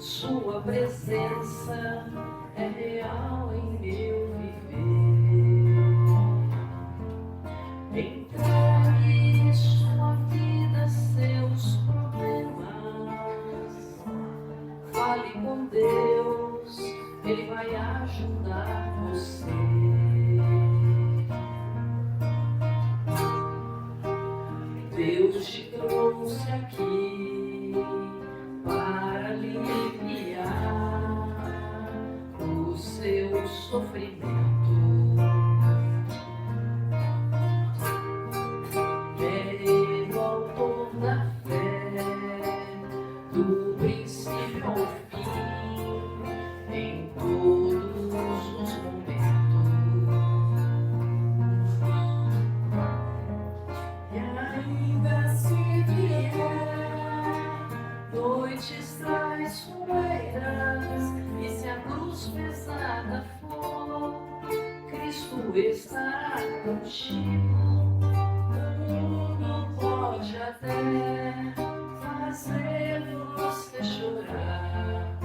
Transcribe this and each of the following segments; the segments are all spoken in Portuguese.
Sua presença é real em meu viver. Entregue sua vida, seus problemas. Fale com Deus, Ele vai ajudar você. Deus te trouxe aqui para aliviar o seu sofrimento. Ele é o autor da fé, do princípio ao fim, em todos os momentos. E ainda se vier noites traiçoeiras, e se a cruz pesada for, Cristo estará contigo. O mundo pode até fazer você chorar,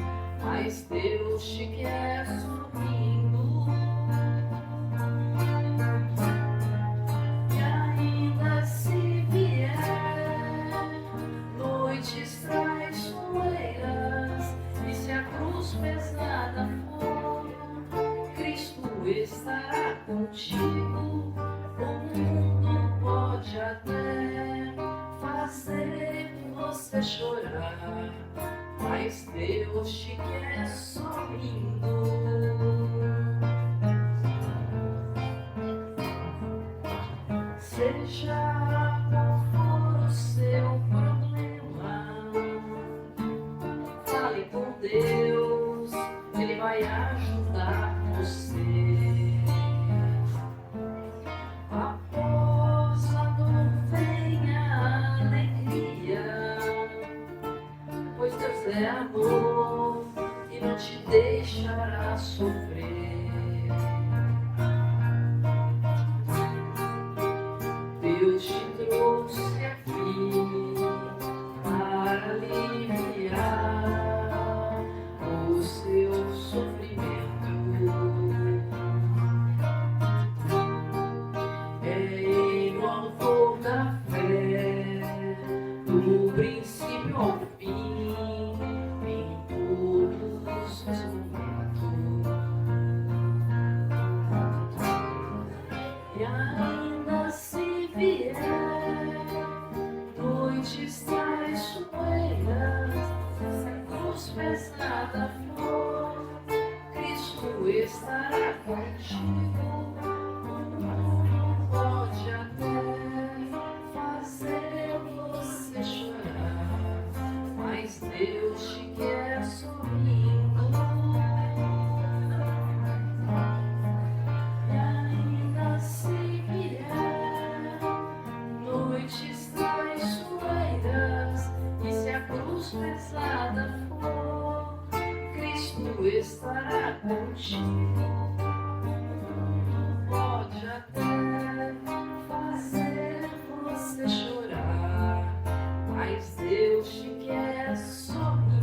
mas Deus te quer sorrindo. E ainda se vier noites traiçoeiras, e se a cruz pesada for, Cristo estará contigo. O mundo pode até fazer você chorar, mas Deus te quer sorrindo. Seja qual for o seu problema, fale com Deus, Ele vai ajudar você. Após a dor vem a alegria, pois Deus é amor e não te deixará sofrer. Deus te trouxe aqui para aliviar o seu sofrimento. É Ele o autor da fé, do princípio ao fim, em todos os momentos. E ainda se vier noites traiçoeiras, se a cruz pesada for, Cristo estará contigo. O mundo pode até fazer você chorar, mas Deus te quer sorrindo. E ainda se vier noites traiçoeiras, e se a cruz pesada for, Cristo estará contigo. Pode até fazer você chorar, mas Deus te quer sorrindo.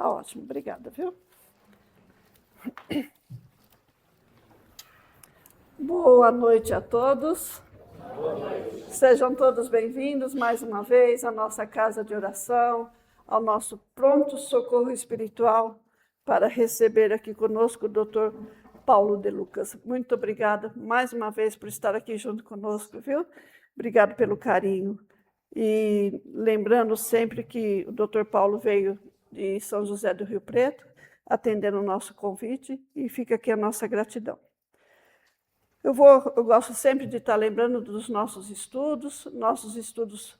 Tá ótimo, obrigada, viu? Boa noite a todos. Boa noite. Sejam todos bem-vindos mais uma vez à nossa casa de oração, ao nosso pronto socorro espiritual para receber aqui conosco o Dr. Paulo de Lucas. Muito obrigada mais uma vez por estar aqui junto conosco, viu? Obrigado pelo carinho. E lembrando sempre que o Dr. Paulo veio de São José do Rio Preto, atendendo o nosso convite, e fica aqui a nossa gratidão. Eu gosto sempre de estar lembrando dos nossos estudos. Nossos estudos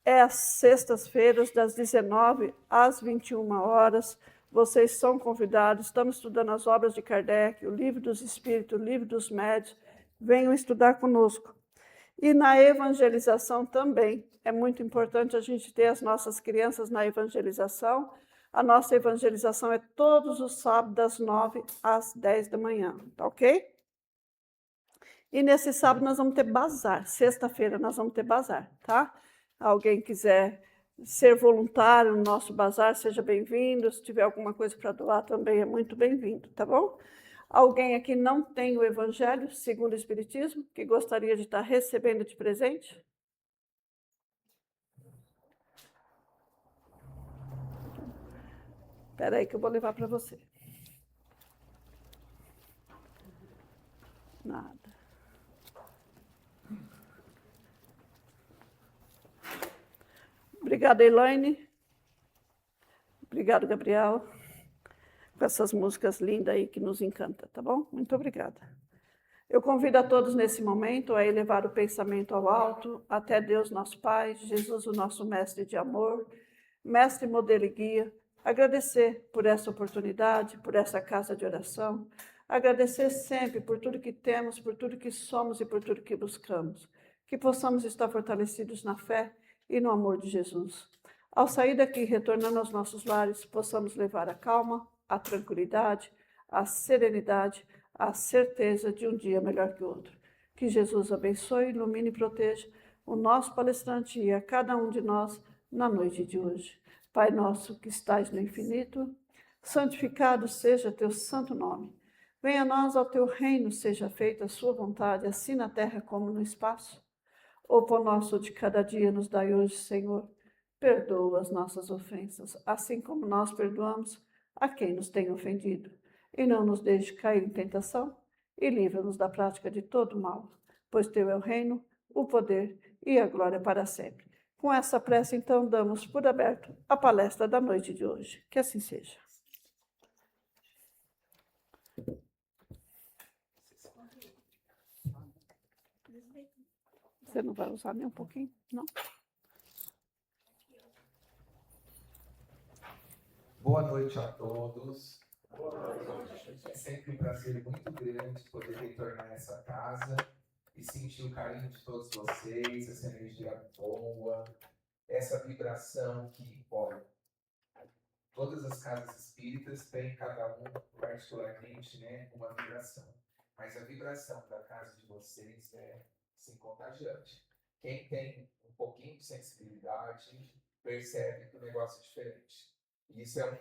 é às sextas-feiras, das 19 às 21 horas. Vocês são convidados, estamos estudando as obras de Kardec, o Livro dos Espíritos, o Livro dos Médiuns. Venham estudar conosco. E na evangelização também. É muito importante a gente ter as nossas crianças na evangelização. A nossa evangelização é todos os sábados, das 9 às 10 da manhã, tá ok? E nesse sábado nós vamos ter bazar. Sexta-feira nós vamos ter bazar, tá? Alguém quiser ser voluntário no nosso bazar, seja bem-vindo. Se tiver alguma coisa para doar, também é muito bem-vindo, tá bom? Alguém aqui não tem o Evangelho segundo o Espiritismo, que gostaria de estar recebendo de presente? Espera aí que eu vou levar para você. Nada. Obrigada, Elaine. Obrigado, Gabriel, com essas músicas lindas aí que nos encantam, tá bom? Muito obrigada. Eu convido a todos nesse momento a elevar o pensamento ao alto, até Deus nosso Pai, Jesus o nosso mestre de amor, mestre, modelo e guia, agradecer por essa oportunidade, por essa casa de oração, agradecer sempre por tudo que temos, por tudo que somos e por tudo que buscamos, que possamos estar fortalecidos na fé e no amor de Jesus. Ao sair daqui, retornando aos nossos lares, possamos levar a calma, a tranquilidade, a serenidade, a certeza de um dia melhor que o outro. Que Jesus abençoe, ilumine e proteja o nosso palestrante e a cada um de nós na noite de hoje. Pai nosso que estais no infinito, santificado seja teu santo nome. Venha a nós ao teu reino, seja feita a sua vontade, assim na terra como no espaço. O pão nosso de cada dia nos dai hoje, Senhor. Perdoa as nossas ofensas, assim como nós perdoamos a quem nos tem ofendido. E não nos deixe cair em tentação, e livra-nos da prática de todo mal, pois teu é o reino, o poder e a glória para sempre. Com essa prece, então, damos por aberto a palestra da noite de hoje. Que assim seja. Você não vai usar nem um pouquinho? Não? Boa noite a todos. É sempre um prazer muito grande poder retornar a essa casa e sentir o carinho de todos vocês, essa energia boa, essa vibração que, olha, todas as casas espíritas têm cada um particularmente, né, uma vibração. Mas a vibração da casa de vocês é assim, contagiante. Quem tem um pouquinho de sensibilidade percebe que o negócio é diferente. E isso é um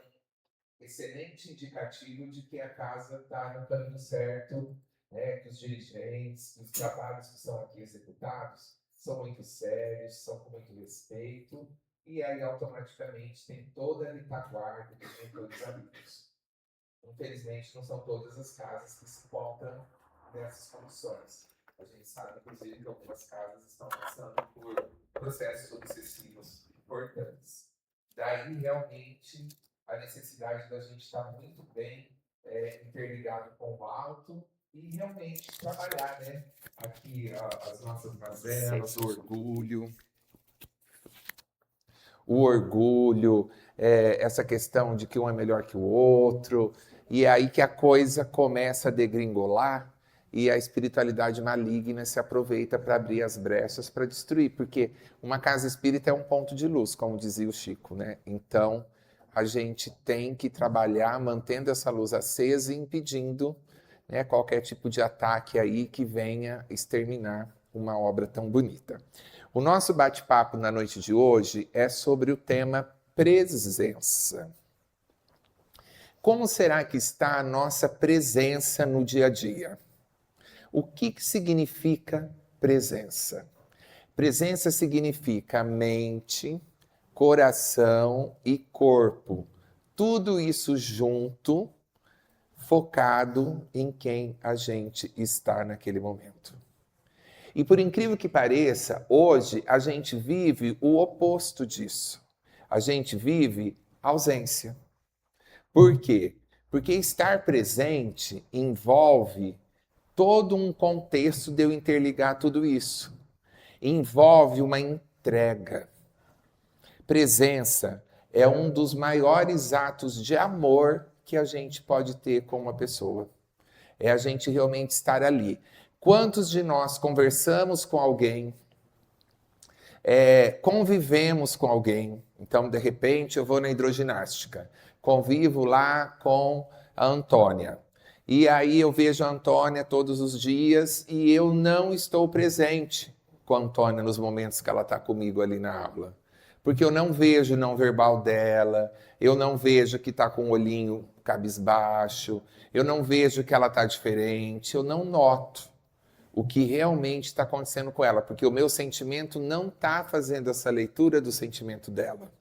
excelente indicativo de que a casa está no caminho certo, né, que os dirigentes, os trabalhos que são aqui executados são muito sérios, são com muito respeito, e aí automaticamente tem toda a retaguarda dos mentores amigos. Infelizmente, não são todas as casas que se encontram nessas condições. A gente sabe, inclusive, que algumas casas estão passando por processos obsessivos importantes. Daí, realmente, a necessidade da gente estar muito bem interligado com o alto e realmente trabalhar, né? Aqui as nossas mazelas, o orgulho, essa questão de que um é melhor que o outro, e é aí que a coisa começa a degringolar e a espiritualidade maligna se aproveita para abrir as brechas para destruir, porque uma casa espírita é um ponto de luz, como dizia o Chico, né? Então, a gente tem que trabalhar mantendo essa luz acesa e impedindo, né, qualquer tipo de ataque aí que venha exterminar uma obra tão bonita. O nosso bate-papo na noite de hoje é sobre o tema presença. como será que está a nossa presença no dia a dia? O que significa presença? Presença significa mente, coração e corpo. Tudo isso junto, focado em quem a gente está naquele momento. E por incrível que pareça, hoje a gente vive o oposto disso. A gente vive ausência. Por quê? Porque estar presente envolve todo um contexto de eu interligar tudo isso. Envolve uma entrega. Presença é um dos maiores atos de amor que a gente pode ter com uma pessoa. É a gente realmente estar ali. Quantos de nós conversamos com alguém, convivemos com alguém? Então, de repente, eu vou na hidroginástica, convivo lá com a Antônia. E aí eu vejo a Antônia todos os dias e eu não estou presente com a Antônia nos momentos que ela está comigo ali na aula. Porque eu não vejo o não verbal dela, eu não vejo que está com o olhinho cabisbaixo, eu não vejo que ela está diferente, eu não noto o que realmente está acontecendo com ela, porque o meu sentimento não está fazendo essa leitura do sentimento dela.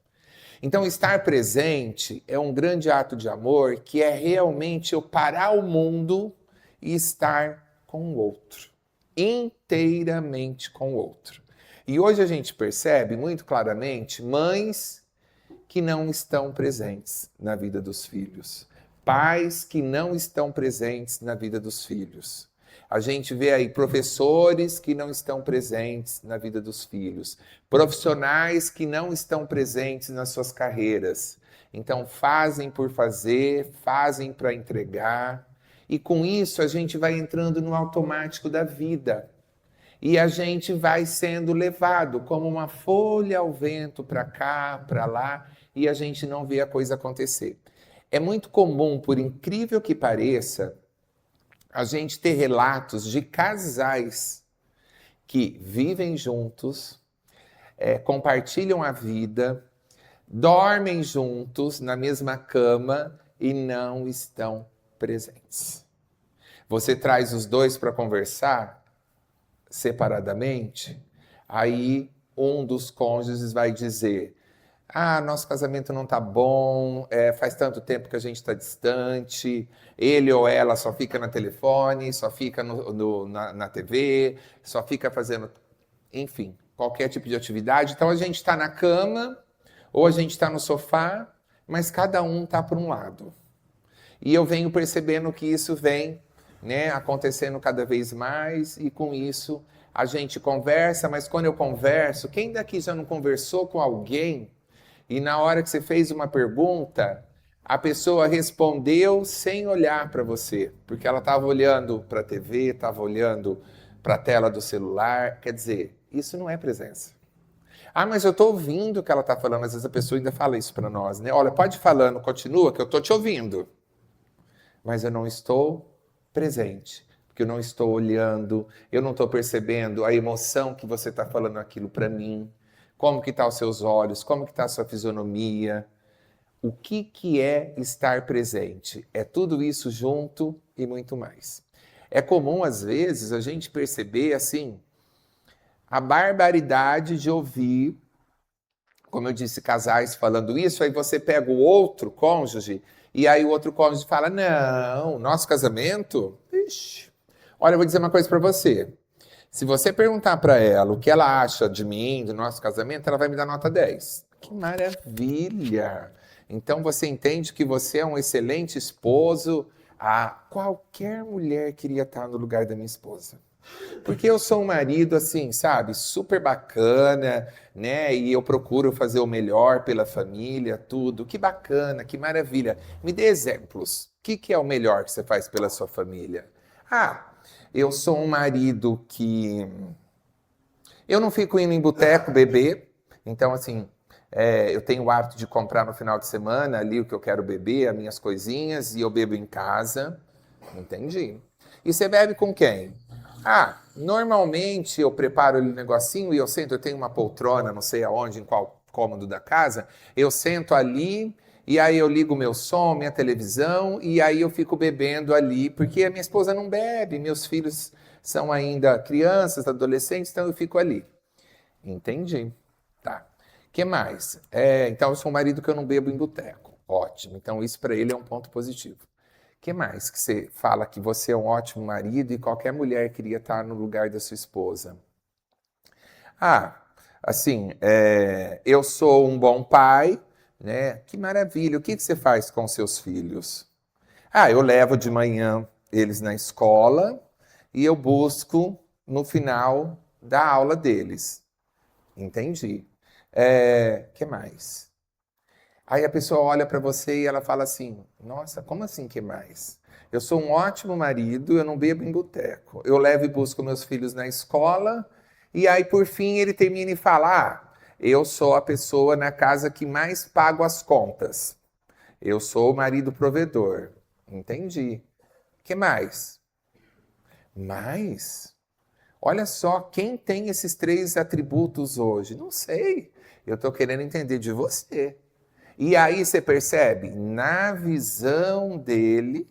Então, estar presente é um grande ato de amor, que é realmente eu parar o mundo e estar com o outro, inteiramente com o outro. E hoje a gente percebe muito claramente mães que não estão presentes na vida dos filhos, pais que não estão presentes na vida dos filhos. A gente vê aí professores que não estão presentes na vida dos filhos, profissionais que não estão presentes nas suas carreiras. Então fazem por fazer, fazem para entregar, e com isso a gente vai entrando no automático da vida. E a gente vai sendo levado como uma folha ao vento para cá, para lá, e a gente não vê a coisa acontecer. É muito comum, por incrível que pareça, a gente ter relatos de casais que vivem juntos, compartilham a vida, dormem juntos na mesma cama e não estão presentes. Você traz os dois para conversar separadamente, aí um dos cônjuges vai dizer: nosso casamento não tá bom, faz tanto tempo que a gente está distante, ele ou ela só fica no telefone, só fica na TV, só fica fazendo, enfim, qualquer tipo de atividade. Então a gente está na cama ou a gente está no sofá, mas cada um está por um lado. E eu venho percebendo que isso vem, acontecendo cada vez mais, e com isso a gente conversa, mas quando eu converso, quem daqui já não conversou com alguém e na hora que você fez uma pergunta, a pessoa respondeu sem olhar para você, porque ela estava olhando para a TV, estava olhando para a tela do celular? Quer dizer, isso não é presença. Mas eu estou ouvindo o que ela está falando. Às vezes a pessoa ainda fala isso para nós, né? Olha, pode ir falando, continua, que eu estou te ouvindo. Mas eu não estou presente, porque eu não estou olhando, eu não estou percebendo a emoção que você está falando aquilo para mim. Como que estão os seus olhos, como que está a sua fisionomia. O que é estar presente? É tudo isso junto e muito mais. É comum, às vezes, a gente perceber, assim, a barbaridade de ouvir, como eu disse, casais falando isso, aí você pega o outro cônjuge, e aí o outro cônjuge fala: não, nosso casamento? Ixi. Olha, eu vou dizer uma coisa para você. Se você perguntar para ela o que ela acha de mim, do nosso casamento, ela vai me dar nota 10. Que maravilha! Então você entende que você é um excelente esposo. Qualquer mulher queria estar no lugar da minha esposa. Porque eu sou um marido, assim, sabe, super bacana, né? E eu procuro fazer o melhor pela família, tudo. Que bacana, que maravilha. Me dê exemplos. O que é o melhor que você faz pela sua família? Eu sou um marido que... eu não fico indo em boteco beber. Então, assim, eu tenho o hábito de comprar no final de semana ali o que eu quero beber, as minhas coisinhas, e eu bebo em casa. Entendi. E você bebe com quem? Normalmente eu preparo ali um negocinho e eu tenho uma poltrona, não sei aonde, em qual cômodo da casa, eu sento ali e aí eu ligo meu som, minha televisão, e aí eu fico bebendo ali, porque a minha esposa não bebe, meus filhos são ainda crianças, adolescentes, então eu fico ali. Entendi. Tá. O que mais? Então eu sou um marido que eu não bebo em boteco. Ótimo. Então isso para ele é um ponto positivo. O que mais que você fala que você é um ótimo marido e qualquer mulher queria estar no lugar da sua esposa? Assim, eu sou um bom pai, né? Que maravilha. O que você faz com seus filhos? Eu levo de manhã eles na escola e eu busco no final da aula deles. Entendi. Que mais? Aí a pessoa olha para você e ela fala assim: nossa, como assim que mais? Eu sou um ótimo marido, eu não bebo em boteco. Eu levo e busco meus filhos na escola e aí por fim ele termina e fala: eu sou a pessoa na casa que mais pago as contas. Eu sou o marido provedor. Entendi. Que mais? Mais? Olha só, quem tem esses 3 atributos hoje? Não sei. Eu estou querendo entender de você. E aí você percebe, na visão dele,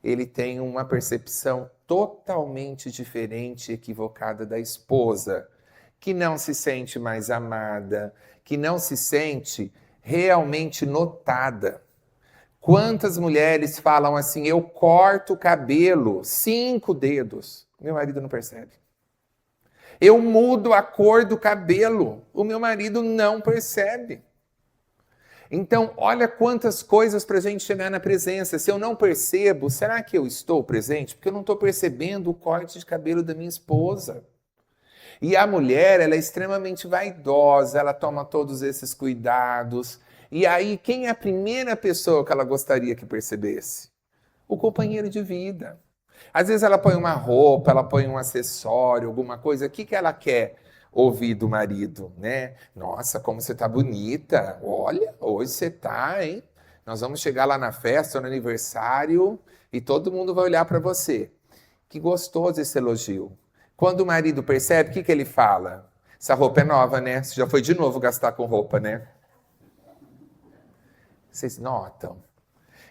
ele tem uma percepção totalmente diferente e equivocada da esposa, que não se sente mais amada, que não se sente realmente notada. Quantas mulheres falam assim: eu corto o cabelo, 5 dedos. Meu marido não percebe. Eu mudo a cor do cabelo, o meu marido não percebe. Então, olha quantas coisas para a gente chegar na presença. Se eu não percebo, será que eu estou presente? Porque eu não estou percebendo o corte de cabelo da minha esposa. E a mulher, ela é extremamente vaidosa, ela toma todos esses cuidados. E aí, quem é a primeira pessoa que ela gostaria que percebesse? O companheiro de vida. Às vezes ela põe uma roupa, ela põe um acessório, alguma coisa. O que ela quer ouvir do marido, né? Nossa, como você tá bonita. Olha, hoje você tá, hein? Nós vamos chegar lá na festa, no aniversário, e todo mundo vai olhar para você. Que gostoso esse elogio. Quando o marido percebe, o que ele fala? Essa roupa é nova, né? Você já foi de novo gastar com roupa, né? Vocês notam?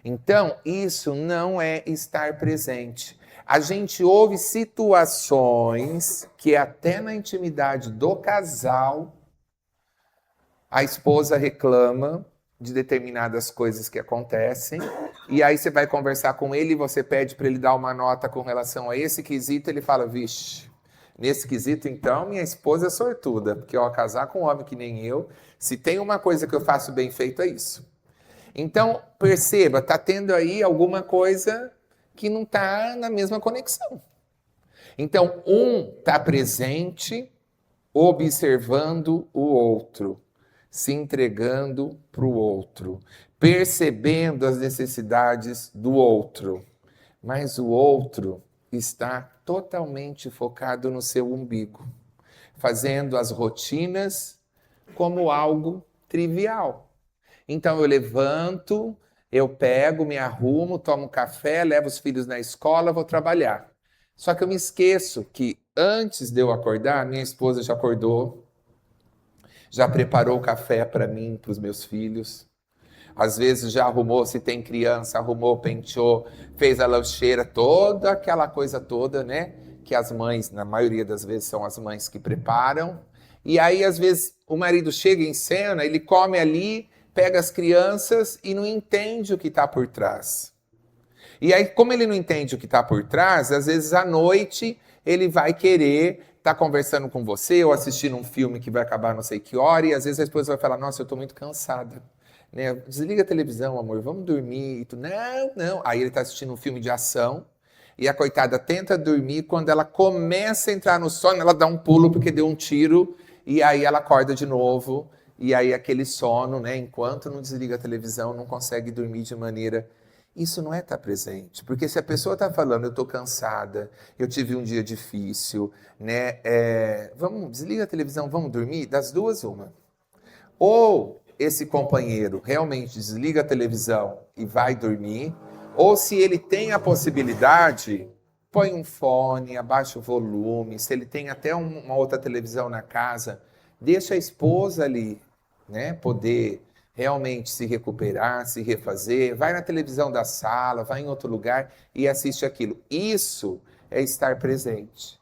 Então, isso não é estar presente. A gente ouve situações que até na intimidade do casal, a esposa reclama de determinadas coisas que acontecem, e aí você vai conversar com ele e você pede para ele dar uma nota com relação a esse quesito, ele fala: vixe, nesse quesito então minha esposa é sortuda, porque ó, casar com um homem que nem eu, se tem uma coisa que eu faço bem feito é isso. Então, perceba, está tendo aí alguma coisa que não está na mesma conexão. Então, um está presente, observando o outro, se entregando para o outro, percebendo as necessidades do outro. Mas o outro está totalmente focado no seu umbigo, fazendo as rotinas como algo trivial. Então eu levanto, eu pego, me arrumo, tomo café, levo os filhos na escola, vou trabalhar. Só que eu me esqueço que antes de eu acordar, minha esposa já acordou, já preparou o café para mim, para os meus filhos. Às vezes já arrumou, se tem criança, arrumou, penteou, fez a lancheira, toda aquela coisa toda, né? Que as mães, na maioria das vezes, são as mães que preparam. E aí, às vezes, o marido chega em cena, ele come ali, pega as crianças e não entende o que está por trás. E aí, como ele não entende o que está por trás, às vezes à noite ele vai querer estar conversando com você ou assistindo um filme que vai acabar não sei que hora, e às vezes a esposa vai falar: nossa, eu estou muito cansada. Né? Desliga a televisão, amor, vamos dormir. E tu, não. Aí ele está assistindo um filme de ação e a coitada tenta dormir. Quando ela começa a entrar no sono, ela dá um pulo porque deu um tiro e aí ela acorda de novo. E aí aquele sono, né, enquanto não desliga a televisão, não consegue dormir de maneira... Isso não é estar presente. Porque se a pessoa está falando: eu estou cansada, eu tive um dia difícil, né? Desliga a televisão, vamos dormir? Das duas, uma. Ou esse companheiro realmente desliga a televisão e vai dormir, ou se ele tem a possibilidade, põe um fone, abaixa o volume, se ele tem até uma outra televisão na casa, deixa a esposa ali, né, poder realmente se recuperar, se refazer, vai na televisão da sala, vai em outro lugar e assiste aquilo. Isso é estar presente.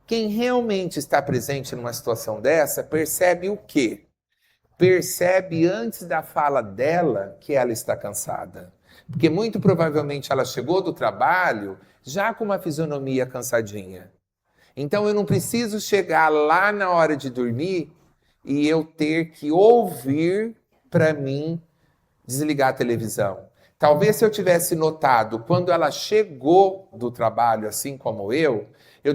Quem realmente está presente numa situação dessa, percebe o quê? Percebe antes da fala dela que ela está cansada. Porque muito provavelmente ela chegou do trabalho já com uma fisionomia cansadinha. Então eu não preciso chegar lá na hora de dormir e eu ter que ouvir para mim desligar a televisão. Talvez se eu tivesse notado quando ela chegou do trabalho, assim como eu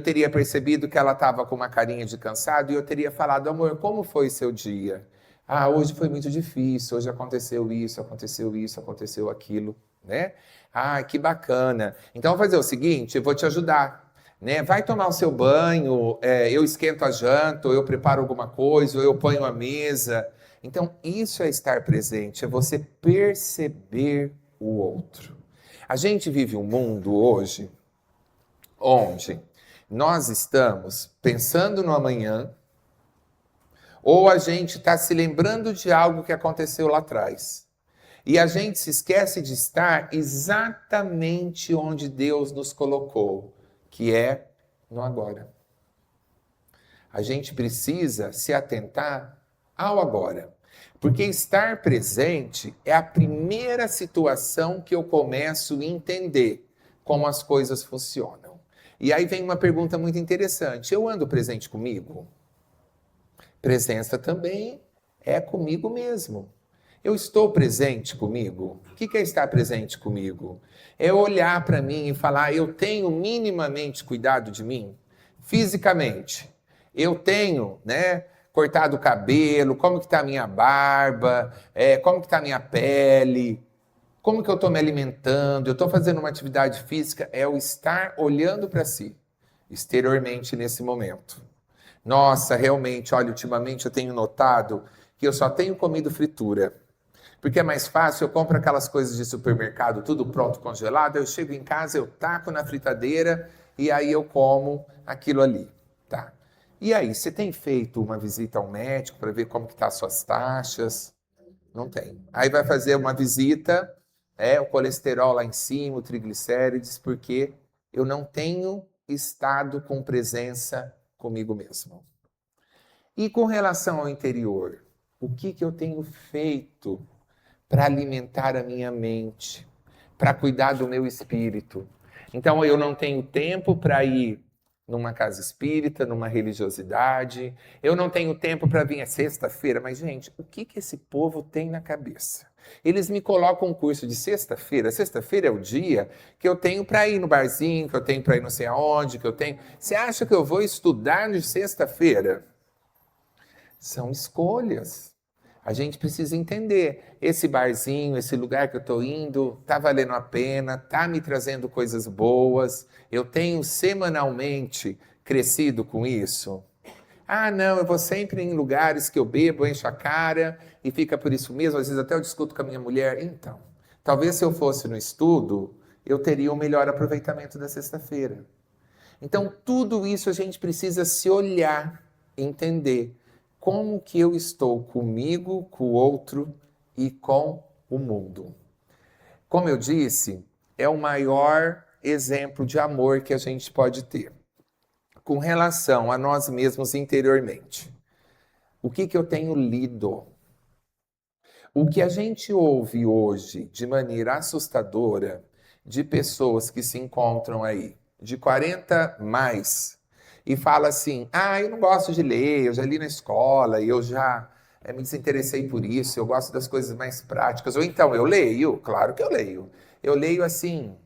teria percebido que ela estava com uma carinha de cansado e eu teria falado, amor, como foi seu dia? Ah, hoje foi muito difícil, hoje aconteceu isso, aconteceu aquilo, né? Ah, que bacana. Então, vou fazer o seguinte, eu vou te ajudar, né? Vai tomar o seu banho, eu esquento a janta, ou eu preparo alguma coisa, ou eu ponho a mesa. Então, isso é estar presente, é você perceber o outro. A gente vive um mundo hoje onde nós estamos pensando no amanhã, ou a gente está se lembrando de algo que aconteceu lá atrás. E a gente se esquece de estar exatamente onde Deus nos colocou, que é no agora. A gente precisa se atentar ao agora. Porque estar presente é a primeira situação que eu começo a entender como as coisas funcionam. E aí vem uma pergunta muito interessante. Eu ando presente comigo? Presença também é comigo mesmo. Eu estou presente comigo? O que é estar presente comigo? É olhar para mim e falar, eu tenho minimamente cuidado de mim? Fisicamente. Eu tenho, cortado o cabelo, como que está a minha barba, como que está a minha pele, como que eu estou me alimentando, eu estou fazendo uma atividade física, é o estar olhando para si, exteriormente nesse momento. Nossa, realmente, olha, ultimamente eu tenho notado que eu só tenho comido fritura. Porque é mais fácil, eu compro aquelas coisas de supermercado, tudo pronto, congelado, eu chego em casa, eu taco na fritadeira e aí eu como aquilo ali, tá? E aí, você tem feito uma visita ao médico para ver como que tá as suas taxas? Não tem. Aí vai fazer uma visita, o colesterol lá em cima, o triglicérides, porque eu não tenho estado com presença comigo mesmo. E com relação ao interior, o que eu tenho feito para alimentar a minha mente, para cuidar do meu espírito? Então eu não tenho tempo para ir numa casa espírita, numa religiosidade, eu não tenho tempo para vir, sexta-feira, mas gente, o que esse povo tem na cabeça? Eles me colocam um curso de sexta-feira é o dia que eu tenho para ir no barzinho, que eu tenho para ir não sei aonde, que eu tenho... Você acha que eu vou estudar de sexta-feira? São escolhas. A gente precisa entender, esse barzinho, esse lugar que eu estou indo, está valendo a pena, está me trazendo coisas boas, eu tenho semanalmente crescido com isso? Ah, não, eu vou sempre em lugares que eu bebo, encho a cara e fica por isso mesmo, às vezes até eu discuto com a minha mulher. Então, talvez se eu fosse no estudo, eu teria um melhor aproveitamento da sexta-feira. Então, tudo isso a gente precisa se olhar, entender. Como que eu estou comigo, com o outro e com o mundo? Como eu disse, é o maior exemplo de amor que a gente pode ter. Com relação a nós mesmos interiormente. O que eu tenho lido? O que a gente ouve hoje de maneira assustadora de pessoas que se encontram aí, de 40 mais, e fala assim, eu não gosto de ler, eu já li na escola, e eu já me desinteressei por isso, eu gosto das coisas mais práticas. Ou então, eu leio? Claro que eu leio. Eu leio, assim,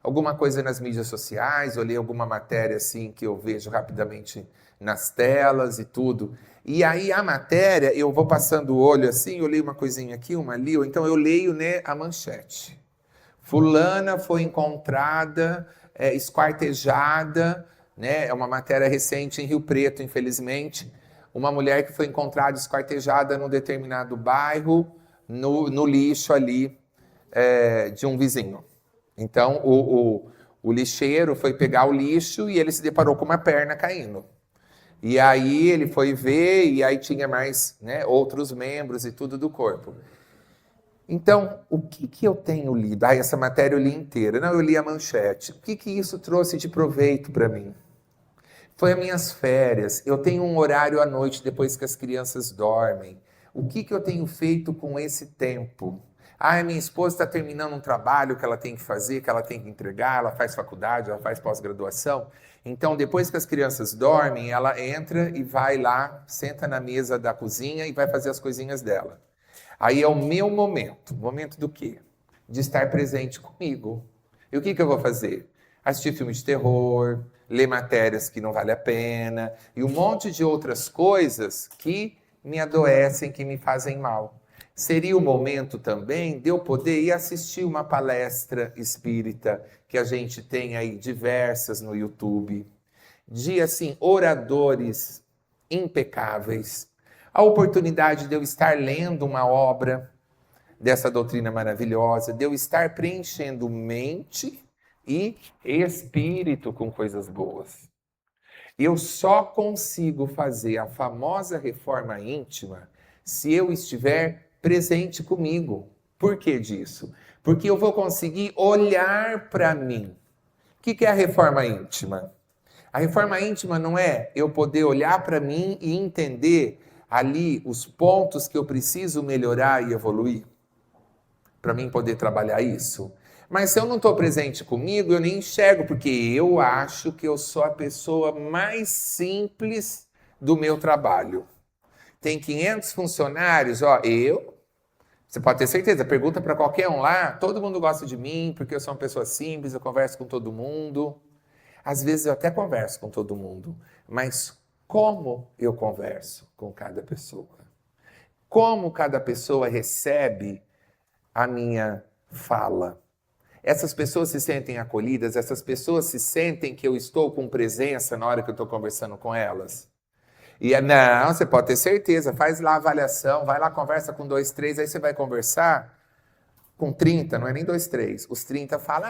alguma coisa nas mídias sociais, eu leio alguma matéria, assim, que eu vejo rapidamente nas telas e tudo. E aí, a matéria, eu vou passando o olho, assim, eu leio uma coisinha aqui, uma ali, ou então eu leio, a manchete. Fulana foi encontrada, esquartejada, é uma matéria recente em Rio Preto, infelizmente, uma mulher que foi encontrada esquartejada num determinado bairro, no lixo ali de um vizinho. Então, o lixeiro foi pegar o lixo e ele se deparou com uma perna caindo. E aí ele foi ver, e aí tinha mais outros membros e tudo do corpo. Então, o que eu tenho lido? Essa matéria eu li inteira. Não, eu li a manchete. O que isso trouxe de proveito para mim? Foi as minhas férias. Eu tenho um horário à noite depois que as crianças dormem. O que eu tenho feito com esse tempo? Minha esposa está terminando um trabalho que ela tem que fazer, que ela tem que entregar, ela faz faculdade, ela faz pós-graduação. Então, depois que as crianças dormem, ela entra e vai lá, senta na mesa da cozinha e vai fazer as coisinhas dela. Aí é o meu momento. Momento do quê? De estar presente comigo. E o que eu vou fazer? Assistir filmes de terror, ler matérias que não vale a pena e um monte de outras coisas que me adoecem, que me fazem mal. Seria o momento também de eu poder ir assistir uma palestra espírita, que a gente tem aí diversas no YouTube, de, assim, oradores impecáveis. A oportunidade de eu estar lendo uma obra dessa doutrina maravilhosa, de eu estar preenchendo mente e espírito com coisas boas. Eu só consigo fazer a famosa reforma íntima se eu estiver presente comigo. Por que disso? Porque eu vou conseguir olhar para mim. O que é a reforma íntima? A reforma íntima não é eu poder olhar para mim e entender ali os pontos que eu preciso melhorar e evoluir, para mim poder trabalhar isso. Mas se eu não estou presente comigo, eu nem enxergo, porque eu acho que eu sou a pessoa mais simples do meu trabalho. Tem 500 funcionários, você pode ter certeza, pergunta para qualquer um lá, todo mundo gosta de mim, porque eu sou uma pessoa simples, eu converso com todo mundo. Às vezes eu até converso com todo mundo, mas como eu converso com cada pessoa? Como cada pessoa recebe a minha fala? Essas pessoas se sentem acolhidas? Essas pessoas se sentem que eu estou com presença na hora que eu estou conversando com elas? E não, você pode ter certeza, faz lá a avaliação, vai lá, conversa com 2, 3, aí você vai conversar com 30, não é nem 2, 3. Os 30 falam,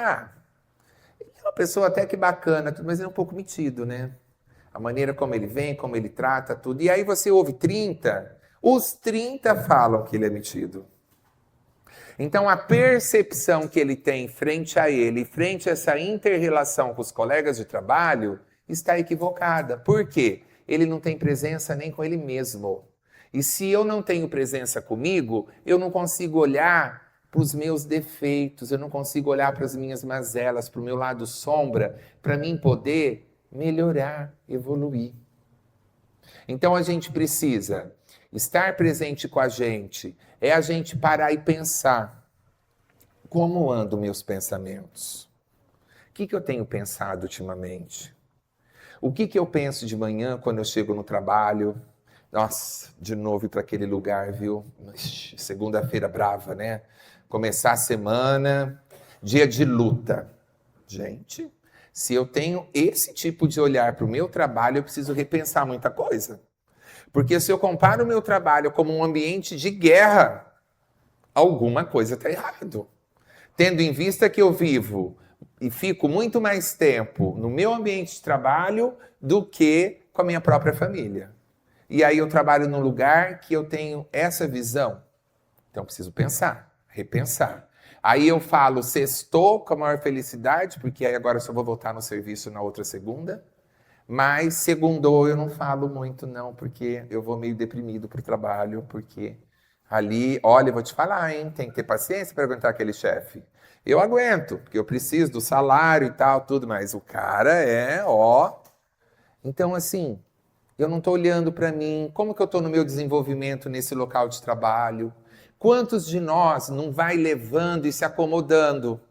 ele é uma pessoa até que bacana, mas ele é um pouco metido, né? A maneira como ele vem, como ele trata, tudo. E aí você ouve 30, os 30 falam que ele é metido. Então, a percepção que ele tem frente a ele, frente a essa inter-relação com os colegas de trabalho, está equivocada. Por quê? Ele não tem presença nem com ele mesmo. E se eu não tenho presença comigo, eu não consigo olhar para os meus defeitos, eu não consigo olhar para as minhas mazelas, para o meu lado sombra, para mim poder melhorar, evoluir. Então, a gente precisa estar presente com a gente, é a gente parar e pensar, como andam meus pensamentos? O que eu tenho pensado ultimamente? O que eu penso de manhã quando eu chego no trabalho? Nossa, de novo ir para aquele lugar, viu? Segunda-feira brava, né? Começar a semana, dia de luta. Gente, se eu tenho esse tipo de olhar para o meu trabalho, eu preciso repensar muita coisa. Porque se eu comparo o meu trabalho como um ambiente de guerra, alguma coisa está errado. Tendo em vista que eu vivo e fico muito mais tempo no meu ambiente de trabalho do que com a minha própria família. E aí eu trabalho num lugar que eu tenho essa visão. Então eu preciso pensar, repensar. Aí eu falo sextou com a maior felicidade, porque aí agora eu só vou voltar no serviço na outra segunda. Mas segundou eu não falo muito não, porque eu vou meio deprimido pro trabalho, porque ali, olha, eu vou te falar, hein, tem que ter paciência para aguentar aquele chefe. Eu aguento, porque eu preciso do salário e tal, tudo, mas o cara Então, assim, eu não estou olhando para mim, como que eu estou no meu desenvolvimento nesse local de trabalho? Quantos de nós não vai levando e se acomodando?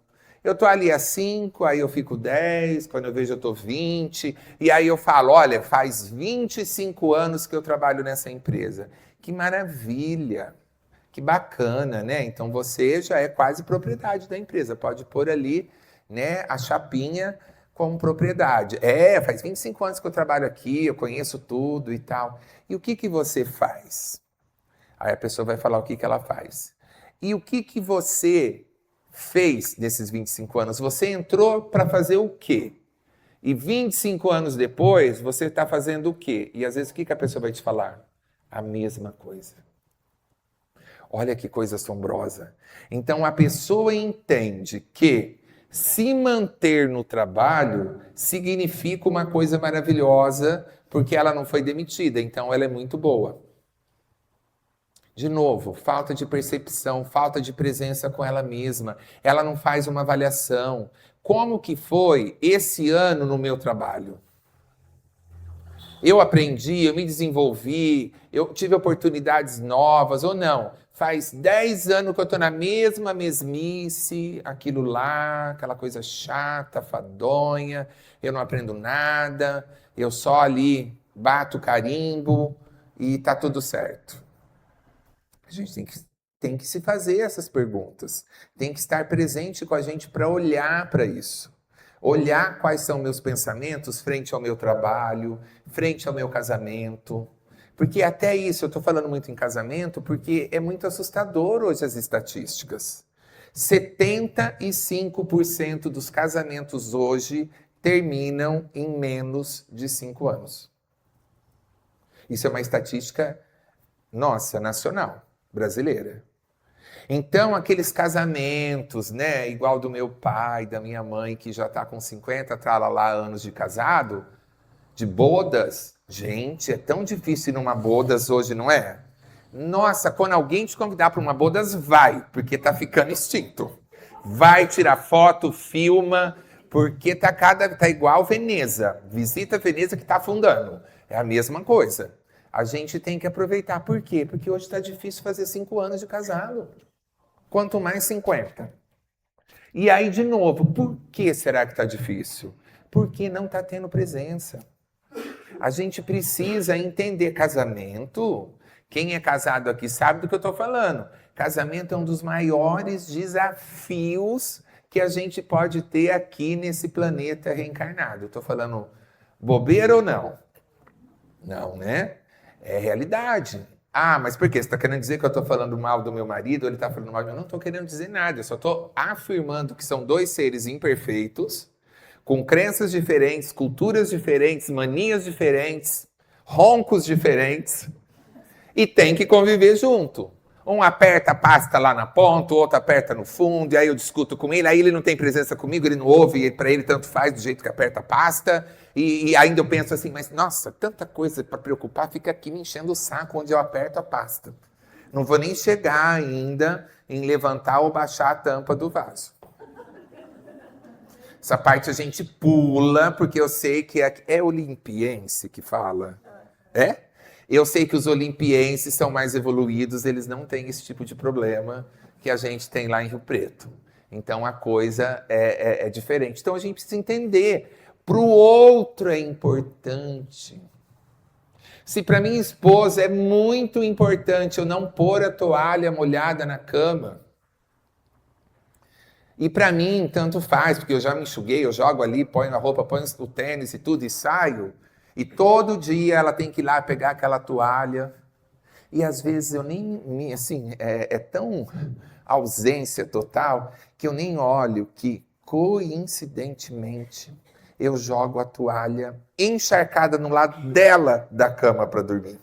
Eu estou ali às 5, aí eu fico 10, quando eu vejo eu estou 20, e aí eu falo, olha, faz 25 anos que eu trabalho nessa empresa. Que maravilha, que bacana, né? Então você já é quase propriedade da empresa, pode pôr ali, né, a chapinha como propriedade. Faz 25 anos que eu trabalho aqui, eu conheço tudo e tal. E o que você faz? Aí a pessoa vai falar o que ela faz. E o que você fez nesses 25 anos? Você entrou para fazer o quê? E 25 anos depois, você está fazendo o quê? E às vezes o que a pessoa vai te falar? A mesma coisa. Olha que coisa assombrosa. Então a pessoa entende que se manter no trabalho significa uma coisa maravilhosa, porque ela não foi demitida, então ela é muito boa. De novo, falta de percepção, falta de presença com ela mesma. Ela não faz uma avaliação. Como que foi esse ano no meu trabalho? Eu aprendi, eu me desenvolvi, eu tive oportunidades novas ou não? Faz 10 anos que eu estou na mesma mesmice, aquilo lá, aquela coisa chata, fadonha, eu não aprendo nada, eu só ali bato carimbo e tá tudo certo. A gente tem que se fazer essas perguntas, tem que estar presente com a gente para olhar para isso. Olhar quais são meus pensamentos frente ao meu trabalho, frente ao meu casamento. Porque até isso, eu estou falando muito em casamento, porque é muito assustador hoje as estatísticas. 75% dos casamentos hoje terminam em menos de 5 anos. Isso é uma estatística nossa, nacional, brasileira. Então, aqueles casamentos, né, igual do meu pai, da minha mãe, que já está com 50, tralalá, anos de casado, de bodas. Gente, é tão difícil ir numa bodas hoje, não é? Nossa, quando alguém te convidar para uma bodas, vai, porque tá ficando extinto. Vai tirar foto, filma, porque tá igual Veneza. Visita Veneza que tá afundando. É a mesma coisa. A gente tem que aproveitar. Por quê? Porque hoje está difícil fazer 5 anos de casado. Quanto mais 50. E aí, de novo, por que será que está difícil? Porque não está tendo presença. A gente precisa entender casamento. Quem é casado aqui sabe do que eu estou falando. Casamento é um dos maiores desafios que a gente pode ter aqui nesse planeta reencarnado. Estou falando bobeira ou não? Não, né? É realidade. Ah, mas por quê? Você está querendo dizer que eu estou falando mal do meu marido? Ou ele está falando mal de mim? Eu não estou querendo dizer nada. Eu só estou afirmando que são 2 seres imperfeitos, com crenças diferentes, culturas diferentes, manias diferentes, roncos diferentes, e tem que conviver junto. Um aperta a pasta lá na ponta, o outro aperta no fundo, e aí eu discuto com ele, aí ele não tem presença comigo, ele não ouve, e para ele tanto faz do jeito que aperta a pasta, e ainda eu penso assim, mas nossa, tanta coisa para preocupar, fica aqui me enchendo o saco onde eu aperto a pasta. Não vou nem chegar ainda em levantar ou baixar a tampa do vaso. Essa parte a gente pula, porque eu sei que é olimpiense que fala. É? Eu sei que os olimpienses são mais evoluídos, eles não têm esse tipo de problema que a gente tem lá em Rio Preto. Então a coisa é diferente. Então a gente precisa entender. Para o outro é importante. Se para minha esposa é muito importante eu não pôr a toalha molhada na cama, e para mim tanto faz, porque eu já me enxuguei, eu jogo ali, ponho a roupa, ponho o tênis e tudo e saio, e todo dia ela tem que ir lá pegar aquela toalha, e às vezes eu nem, assim, é tão ausência total, que eu nem olho que, coincidentemente, eu jogo a toalha encharcada no lado dela da cama para dormir.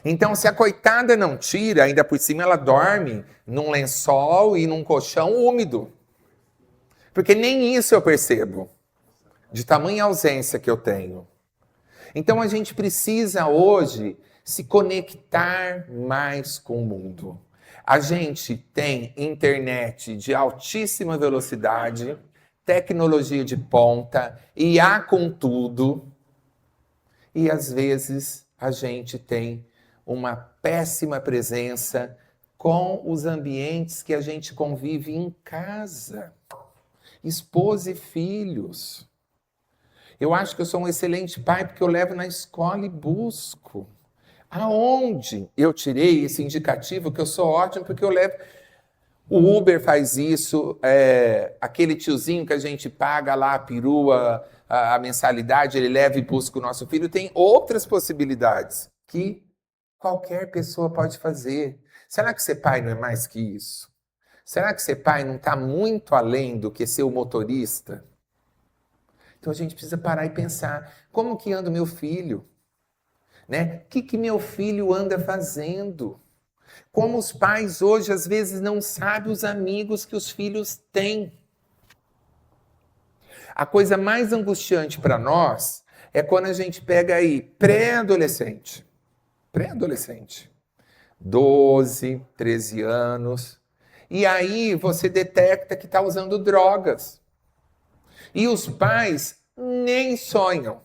Então, se a coitada não tira, ainda por cima ela dorme num lençol e num colchão úmido. Porque nem isso eu percebo, de tamanha ausência que eu tenho. Então, a gente precisa hoje se conectar mais com o mundo. A gente tem internet de altíssima velocidade, tecnologia de ponta, IA com tudo, e às vezes a gente tem uma péssima presença com os ambientes que a gente convive em casa, esposa e filhos. Eu acho que eu sou um excelente pai porque eu levo na escola e busco. Aonde eu tirei esse indicativo que eu sou ótimo porque eu levo... O Uber faz isso, aquele tiozinho que a gente paga lá a perua, a mensalidade, ele leva e busca o nosso filho. Tem outras possibilidades que qualquer pessoa pode fazer. Será que ser pai não é mais que isso? Será que ser pai não está muito além do que ser o motorista? Então a gente precisa parar e pensar, como que anda o meu filho? Né? O que meu filho anda fazendo? Como os pais hoje, às vezes, não sabem os amigos que os filhos têm. A coisa mais angustiante para nós é quando a gente pega aí pré-adolescente, 12, 13 anos, e aí você detecta que está usando drogas. E os pais nem sonham.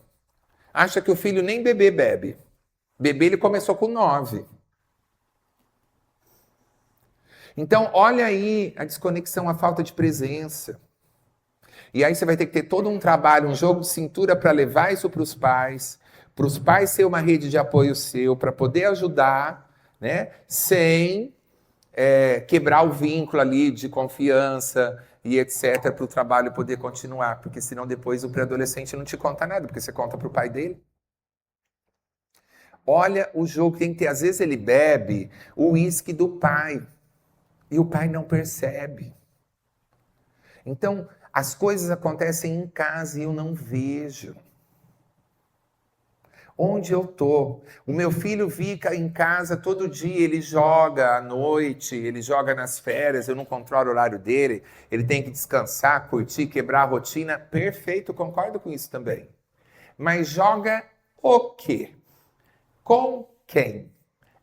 Acha que o filho nem bebê bebe. Bebê ele começou com 9. Então, olha aí a desconexão, a falta de presença. E aí você vai ter que ter todo um trabalho, um jogo de cintura para levar isso para os pais ser uma rede de apoio seu, para poder ajudar, né, sem quebrar o vínculo ali de confiança e etc, para o trabalho poder continuar, porque senão depois o pré-adolescente não te conta nada, porque você conta para o pai dele. Olha o jogo que tem que ter. Às vezes ele bebe o uísque do pai e o pai não percebe. Então, as coisas acontecem em casa e eu não vejo. Onde eu tô? O meu filho fica em casa todo dia, ele joga à noite, ele joga nas férias, eu não controlo o horário dele, ele tem que descansar, curtir, quebrar a rotina. Perfeito, concordo com isso também. Mas joga o quê? Com quem?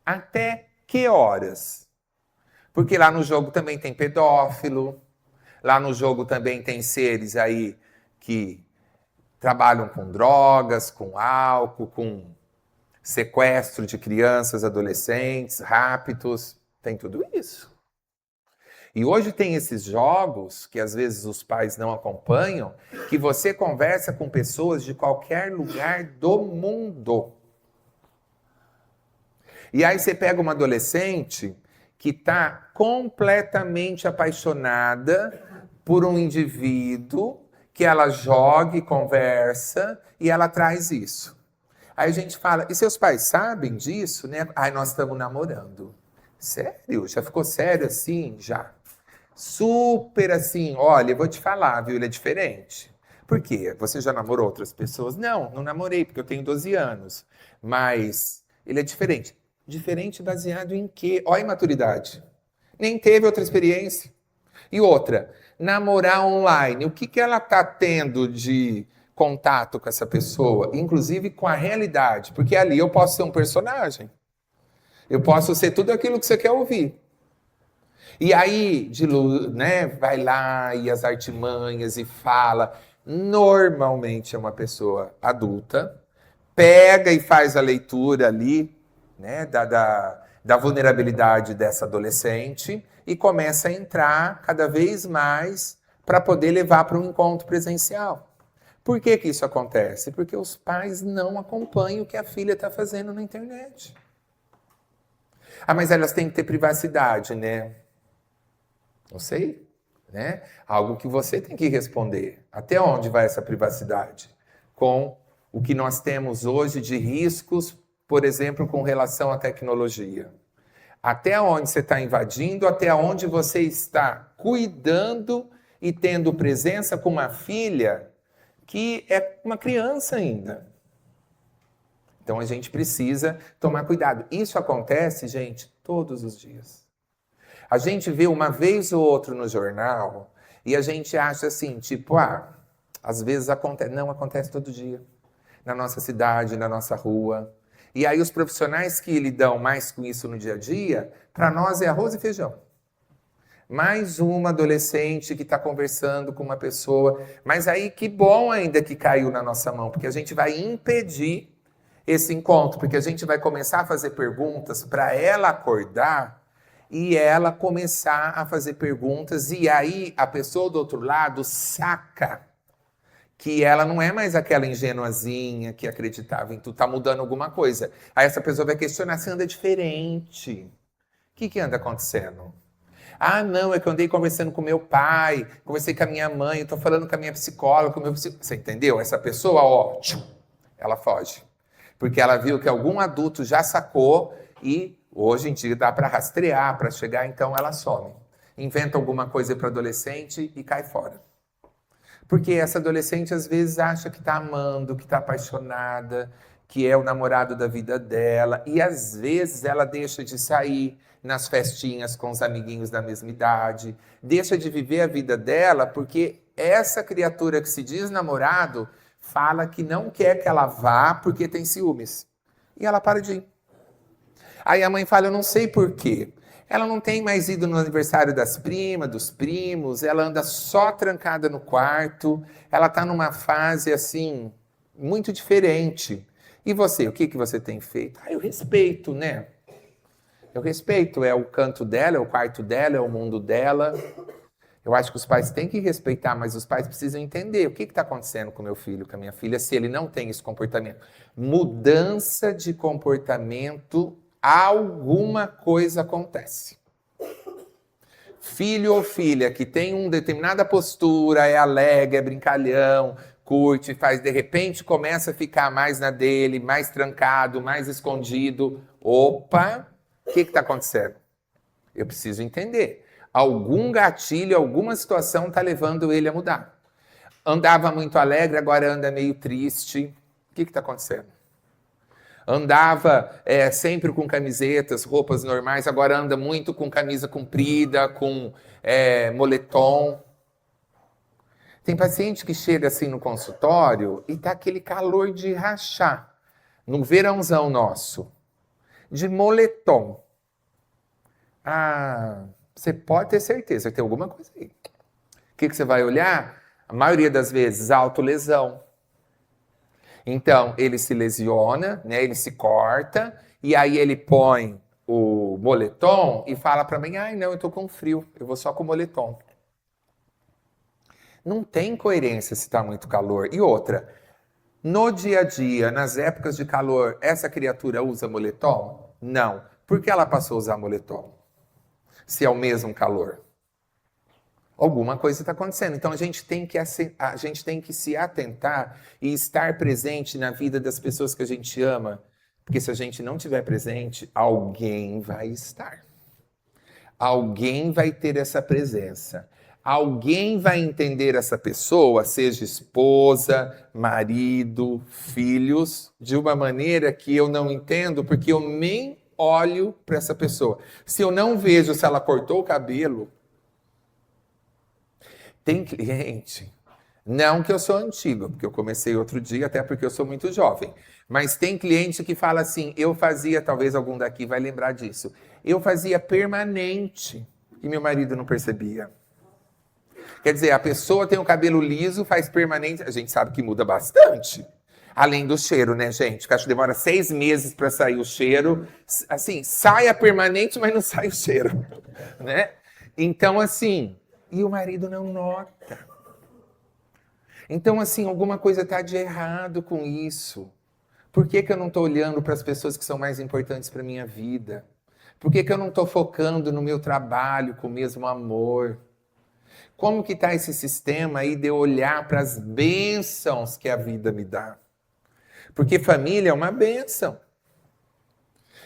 Até que horas? Porque lá no jogo também tem pedófilo, lá no jogo também tem seres aí que trabalham com drogas, com álcool, com sequestro de crianças, adolescentes, raptos, tem tudo isso. E hoje tem esses jogos, que às vezes os pais não acompanham, que você conversa com pessoas de qualquer lugar do mundo. E aí você pega uma adolescente que está completamente apaixonada por um indivíduo que ela joga e conversa e ela traz isso. Aí a gente fala, e seus pais sabem disso, né? Ai, nós estamos namorando. Sério? Já ficou sério assim? Já. Super assim, olha, eu vou te falar, viu? Ele é diferente. Por quê? Você já namorou outras pessoas? Não, não namorei, porque eu tenho 12 anos. Mas ele é diferente. Diferente baseado em quê? Olha a imaturidade. Nem teve outra experiência. E outra, namorar online. O que ela está tendo de contato com essa pessoa? Inclusive com a realidade. Porque ali eu posso ser um personagem. Eu posso ser tudo aquilo que você quer ouvir. E aí, né, vai lá e as artimanhas e fala. Normalmente é uma pessoa adulta. Pega e faz a leitura ali, né, da vulnerabilidade dessa adolescente e começa a entrar cada vez mais para poder levar para um encontro presencial. Por que isso acontece? Porque os pais não acompanham o que a filha está fazendo na internet. Ah, mas elas têm que ter privacidade, né? Não sei, né? Algo que você tem que responder. Até onde vai essa privacidade? Com o que nós temos hoje de riscos, por exemplo, com relação à tecnologia. Até onde você está invadindo, até onde você está cuidando e tendo presença com uma filha que é uma criança ainda. Então a gente precisa tomar cuidado. Isso acontece, gente, todos os dias. A gente vê uma vez ou outra no jornal e a gente acha assim, tipo, às vezes acontece. Não, acontece todo dia. Na nossa cidade, na nossa rua. E aí os profissionais que lidam mais com isso no dia a dia, para nós é arroz e feijão. Mais uma adolescente que está conversando com uma pessoa. Mas aí que bom ainda que caiu na nossa mão, porque a gente vai impedir esse encontro, porque a gente vai começar a fazer perguntas para ela acordar e ela começar a fazer perguntas e aí a pessoa do outro lado saca que ela não é mais aquela ingenuazinha que acreditava em tudo, tá mudando alguma coisa. Aí essa pessoa vai questionar se anda diferente. O que anda acontecendo? Ah, não, é que eu andei conversando com meu pai, conversei com a minha mãe, eu tô falando com a minha psicóloga, com o meu psicólogo. Você entendeu? Essa pessoa, ela foge. Porque ela viu que algum adulto já sacou e hoje em dia dá para rastrear, para chegar, então ela some. Inventa alguma coisa para adolescente e cai fora. Porque essa adolescente às vezes acha que está amando, que está apaixonada, que é o namorado da vida dela, e às vezes ela deixa de sair nas festinhas com os amiguinhos da mesma idade, deixa de viver a vida dela porque essa criatura que se diz namorado fala que não quer que ela vá porque tem ciúmes. E ela para de ir. Aí a mãe fala, eu não sei por quê. Ela não tem mais ido no aniversário das primas, dos primos, ela anda só trancada no quarto, ela está numa fase assim, muito diferente. E você, o que você tem feito? Eu respeito, né? Eu respeito, é o canto dela, é o quarto dela, é o mundo dela. Eu acho que os pais têm que respeitar, mas os pais precisam entender o que está acontecendo com meu filho, com a minha filha, se ele não tem esse comportamento. Mudança de comportamento, alguma coisa acontece. Filho ou filha que tem uma determinada postura, é alegre, é brincalhão, curte, faz, de repente começa a ficar mais na dele, mais trancado, mais escondido. Opa, o que está acontecendo? Eu preciso entender. Algum gatilho, alguma situação está levando ele a mudar. Andava muito alegre, agora anda meio triste. O que está acontecendo? Andava sempre com camisetas, roupas normais, agora anda muito com camisa comprida, com moletom. Tem paciente que chega assim no consultório e tá aquele calor de rachar, no verãozão nosso, de moletom. Você pode ter certeza que tem alguma coisa aí. O que você vai olhar? A maioria das vezes, autolesão. Então, ele se lesiona, né? Ele se corta, e aí ele põe o moletom e fala para mim, não, eu tô com frio, eu vou só com o moletom. Não tem coerência se tá muito calor. E outra, no dia a dia, nas épocas de calor, essa criatura usa moletom? Não. Por que ela passou a usar moletom? Se é o mesmo calor. Alguma coisa está acontecendo. Então a gente tem que se atentar e estar presente na vida das pessoas que a gente ama. Porque se a gente não estiver presente, alguém vai estar. Alguém vai ter essa presença. Alguém vai entender essa pessoa, seja esposa, marido, filhos, de uma maneira que eu não entendo, porque eu nem olho para essa pessoa. Se eu não vejo se ela cortou o cabelo, tem cliente, não que eu sou antigo, porque eu comecei outro dia, até porque eu sou muito jovem, mas tem cliente que fala assim, eu fazia, talvez algum daqui vai lembrar disso, eu fazia permanente e meu marido não percebia. Quer dizer, a pessoa tem o cabelo liso, faz permanente, a gente sabe que muda bastante. Além do cheiro, né, gente? Que acho que demora 6 meses para sair o cheiro. Assim, sai a permanente, mas não sai o cheiro, né? Então, assim, e o marido não nota. Então, assim, alguma coisa está de errado com isso. Por que eu não estou olhando para as pessoas que são mais importantes para a minha vida? Por que eu não estou focando no meu trabalho com o mesmo amor? Como que está esse sistema aí de eu olhar para as bênçãos que a vida me dá? Porque família é uma bênção.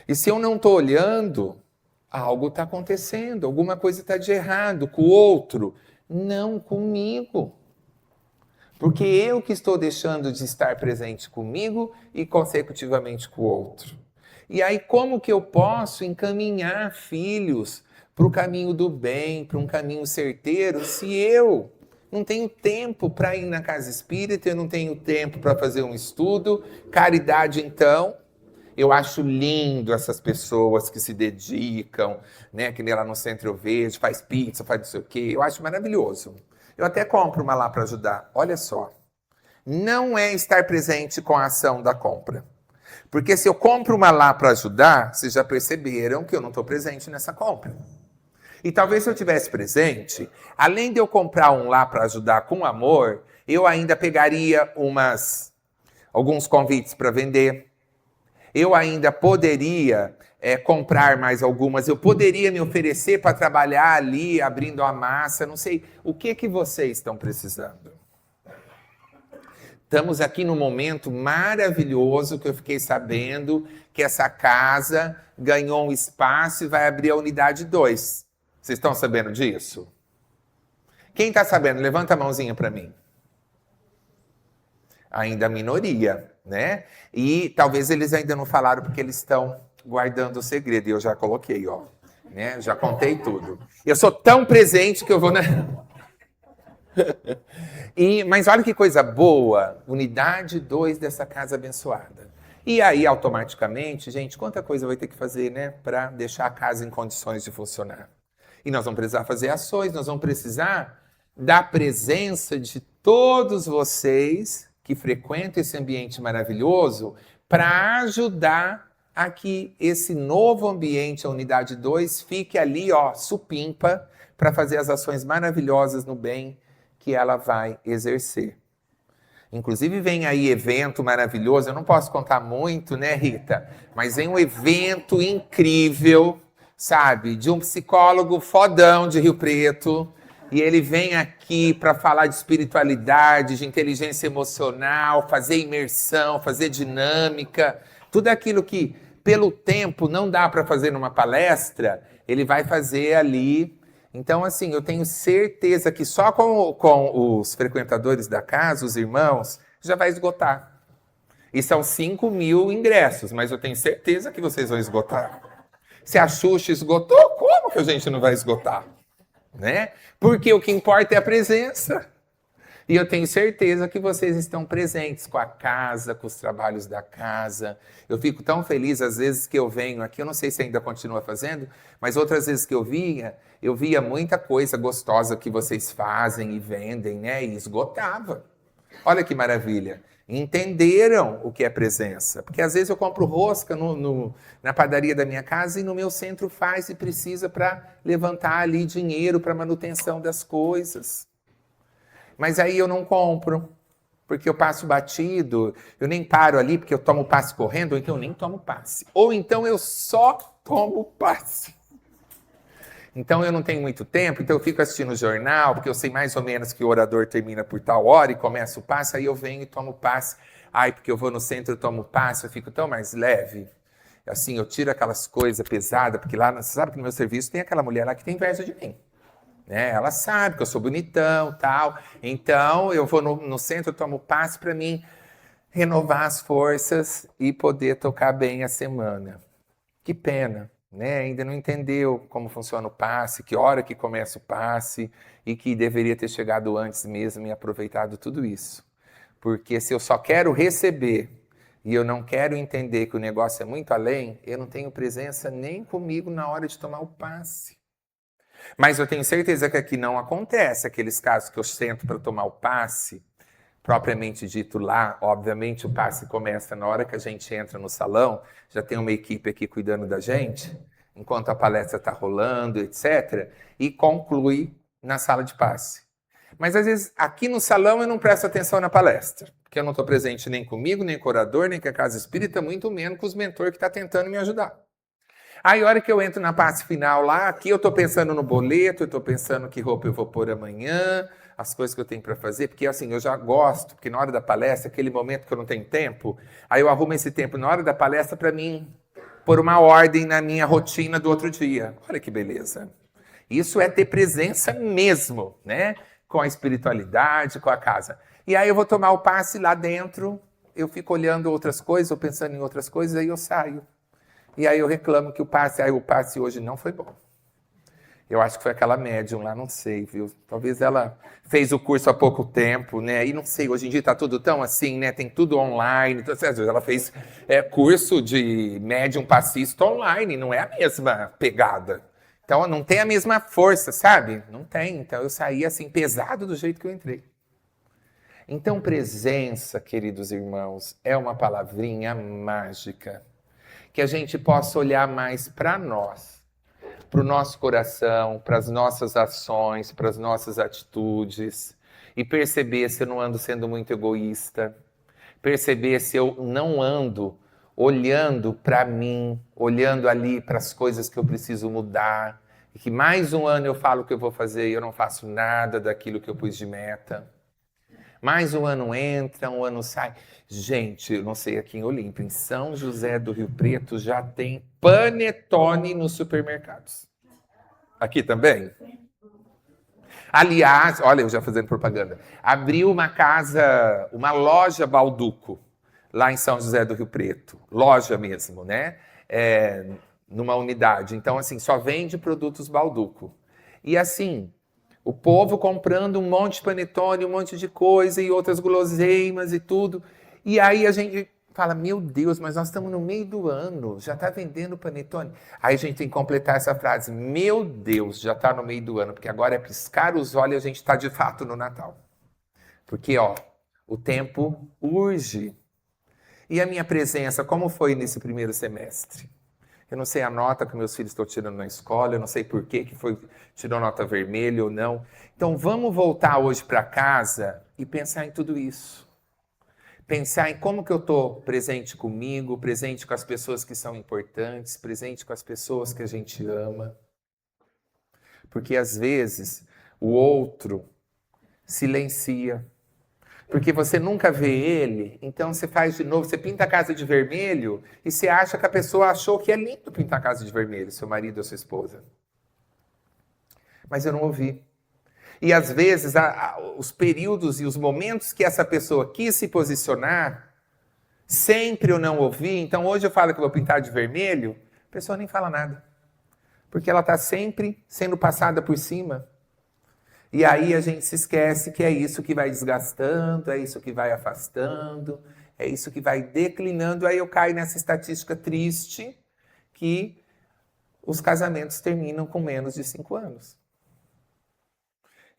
E se eu não estou olhando, algo está acontecendo, alguma coisa está de errado com o outro, não comigo. Porque eu que estou deixando de estar presente comigo e consecutivamente com o outro. E aí como que eu posso encaminhar filhos para o caminho do bem, para um caminho certeiro, se eu não tenho tempo para ir na casa espírita, eu não tenho tempo para fazer um estudo. Caridade, então, eu acho lindo essas pessoas que se dedicam, né? Que nem lá no centro eu vejo, faz pizza, faz não sei o quê. Eu acho maravilhoso. Eu até compro uma lá para ajudar. Olha só, não é estar presente com a ação da compra. Porque se eu compro uma lá para ajudar, vocês já perceberam que eu não estou presente nessa compra. E talvez se eu tivesse presente, além de eu comprar um lá para ajudar com amor, eu ainda pegaria alguns convites para vender. Eu ainda poderia comprar mais algumas. Eu poderia me oferecer para trabalhar ali, abrindo a massa. Não sei, o que vocês estão precisando? Estamos aqui num momento maravilhoso que eu fiquei sabendo que essa casa ganhou um espaço e vai abrir a unidade 2. Vocês estão sabendo disso? Quem está sabendo? Levanta a mãozinha para mim. ainda a minoria, né? E talvez eles ainda não falaram porque eles estão guardando o segredo. E eu já coloquei, ó, né? Já contei tudo. Eu sou tão presente que eu vou... Mas olha que coisa boa, unidade 2 dessa casa abençoada. E aí, automaticamente, gente, quanta coisa vai ter que fazer, né? Para deixar a casa em condições de funcionar. E nós vamos precisar fazer ações, nós vamos precisar da presença de todos vocês que frequentam esse ambiente maravilhoso para ajudar a que esse novo ambiente, a unidade 2, fique ali, ó, supimpa, para fazer as ações maravilhosas no bem que ela vai exercer. Inclusive vem aí evento maravilhoso, eu não posso contar muito, né, Rita? Mas vem um evento incrível, sabe? De um psicólogo fodão de Rio Preto, e ele vem aqui para falar de espiritualidade, de inteligência emocional, fazer imersão, fazer dinâmica, tudo aquilo que pelo tempo não dá para fazer numa palestra, ele vai fazer ali. Então, assim, eu tenho certeza que só com os frequentadores da casa, os irmãos, já vai esgotar. E são 5.000 ingressos, mas eu tenho certeza que vocês vão esgotar. Se a Xuxa esgotou, como que a gente não vai esgotar? Né? Porque o que importa é a presença. E eu tenho certeza que vocês estão presentes com a casa, com os trabalhos da casa. Eu fico tão feliz às vezes que eu venho aqui, eu não sei se ainda continua fazendo, mas outras vezes que eu via muita coisa gostosa que vocês fazem e vendem, né? E esgotava. Olha que maravilha. Entenderam o que é presença. Porque às vezes eu compro rosca na padaria da minha casa e no meu centro faz e precisa para levantar ali dinheiro para manutenção das coisas. Mas aí eu não compro, porque eu passo batido, eu nem paro ali porque eu tomo passe correndo, ou então eu nem tomo passe. Ou então eu só tomo passe. Então eu não tenho muito tempo, então eu fico assistindo o jornal, porque eu sei mais ou menos que o orador termina por tal hora e começa o passe, aí eu venho e tomo passe. Ai, porque eu vou no centro e tomo passe, eu fico tão mais leve. Assim, eu tiro aquelas coisas pesadas, porque lá, você sabe que no meu serviço tem aquela mulher lá que tem inveja de mim. Né? Ela sabe que eu sou bonitão, tal. Então, eu vou no centro, eu tomo passe para mim renovar as forças e poder tocar bem a semana. Que pena, né? Ainda não entendeu como funciona o passe, que hora que começa o passe e que deveria ter chegado antes mesmo e aproveitado tudo isso. Porque se eu só quero receber e eu não quero entender que o negócio é muito além, eu não tenho presença nem comigo na hora de tomar o passe. Mas eu tenho certeza que aqui não acontece aqueles casos que eu sento para tomar o passe, propriamente dito lá, obviamente o passe começa na hora que a gente entra no salão, já tem uma equipe aqui cuidando da gente, enquanto a palestra está rolando, etc., e conclui na sala de passe. Mas às vezes aqui no salão eu não presto atenção na palestra, porque eu não estou presente nem comigo, nem com o orador, nem com a casa espírita, muito menos com os mentores que estão tentando me ajudar. Aí, a hora que eu entro na parte final lá, aqui eu estou pensando no boleto, eu estou pensando que roupa eu vou pôr amanhã, as coisas que eu tenho para fazer, porque assim, eu já gosto, porque na hora da palestra, aquele momento que eu não tenho tempo, aí eu arrumo esse tempo na hora da palestra para mim pôr uma ordem na minha rotina do outro dia. Olha que beleza. Isso é ter presença mesmo, né? Com a espiritualidade, com a casa. E aí eu vou tomar o passe lá dentro, eu fico olhando outras coisas, ou pensando em outras coisas, aí eu saio. E aí eu reclamo que o passe hoje não foi bom. Eu acho que foi aquela médium lá, não sei, viu? Talvez ela fez o curso há pouco tempo, né? E não sei, hoje em dia tá tudo tão assim, né? Tem tudo online. Então, às vezes ela fez curso de médium passista online, não é a mesma pegada. Então não tem a mesma força, sabe? Não tem. Então eu saí assim, pesado do jeito que eu entrei. Então presença, queridos irmãos, é uma palavrinha mágica. Que a gente possa olhar mais para nós, para o nosso coração, para as nossas ações, para as nossas atitudes, e perceber se eu não ando sendo muito egoísta, perceber se eu não ando olhando para mim, olhando ali para as coisas que eu preciso mudar, e que mais um ano eu falo o que eu vou fazer e eu não faço nada daquilo que eu pus de meta. Mais um ano entra, um ano sai. Gente, eu não sei, aqui em Olímpia, em São José do Rio Preto, já tem panetone nos supermercados. Aqui também? Aliás, olha, eu já fazendo propaganda. Abriu uma loja Balduco, lá em São José do Rio Preto. Loja mesmo, né? Numa unidade. Então, assim, só vende produtos Balduco. E assim, o povo comprando um monte de panetone, um monte de coisa e outras guloseimas e tudo. E aí a gente fala, meu Deus, mas nós estamos no meio do ano, já está vendendo panetone. Aí a gente tem que completar essa frase, meu Deus, já está no meio do ano, porque agora é piscar os olhos e a gente está de fato no Natal. Porque, ó, o tempo urge. E a minha presença, como foi nesse primeiro semestre? Eu não sei a nota que meus filhos estão tirando na escola, eu não sei por que tirou nota vermelha ou não. Então vamos voltar hoje para casa e pensar em tudo isso. Pensar em como que eu estou presente comigo, presente com as pessoas que são importantes, presente com as pessoas que a gente ama. Porque às vezes o outro silencia. Porque você nunca vê ele, então você faz de novo, você pinta a casa de vermelho e você acha que a pessoa achou que é lindo pintar a casa de vermelho, seu marido ou sua esposa. Mas eu não ouvi. E às vezes os períodos e os momentos que essa pessoa quis se posicionar, sempre eu não ouvi. Então hoje eu falo que eu vou pintar de vermelho, a pessoa nem fala nada. Porque ela está sempre sendo passada por cima. E aí a gente se esquece que é isso que vai desgastando, é isso que vai afastando, é isso que vai declinando. Aí eu caio nessa estatística triste que os casamentos terminam com menos de 5 anos.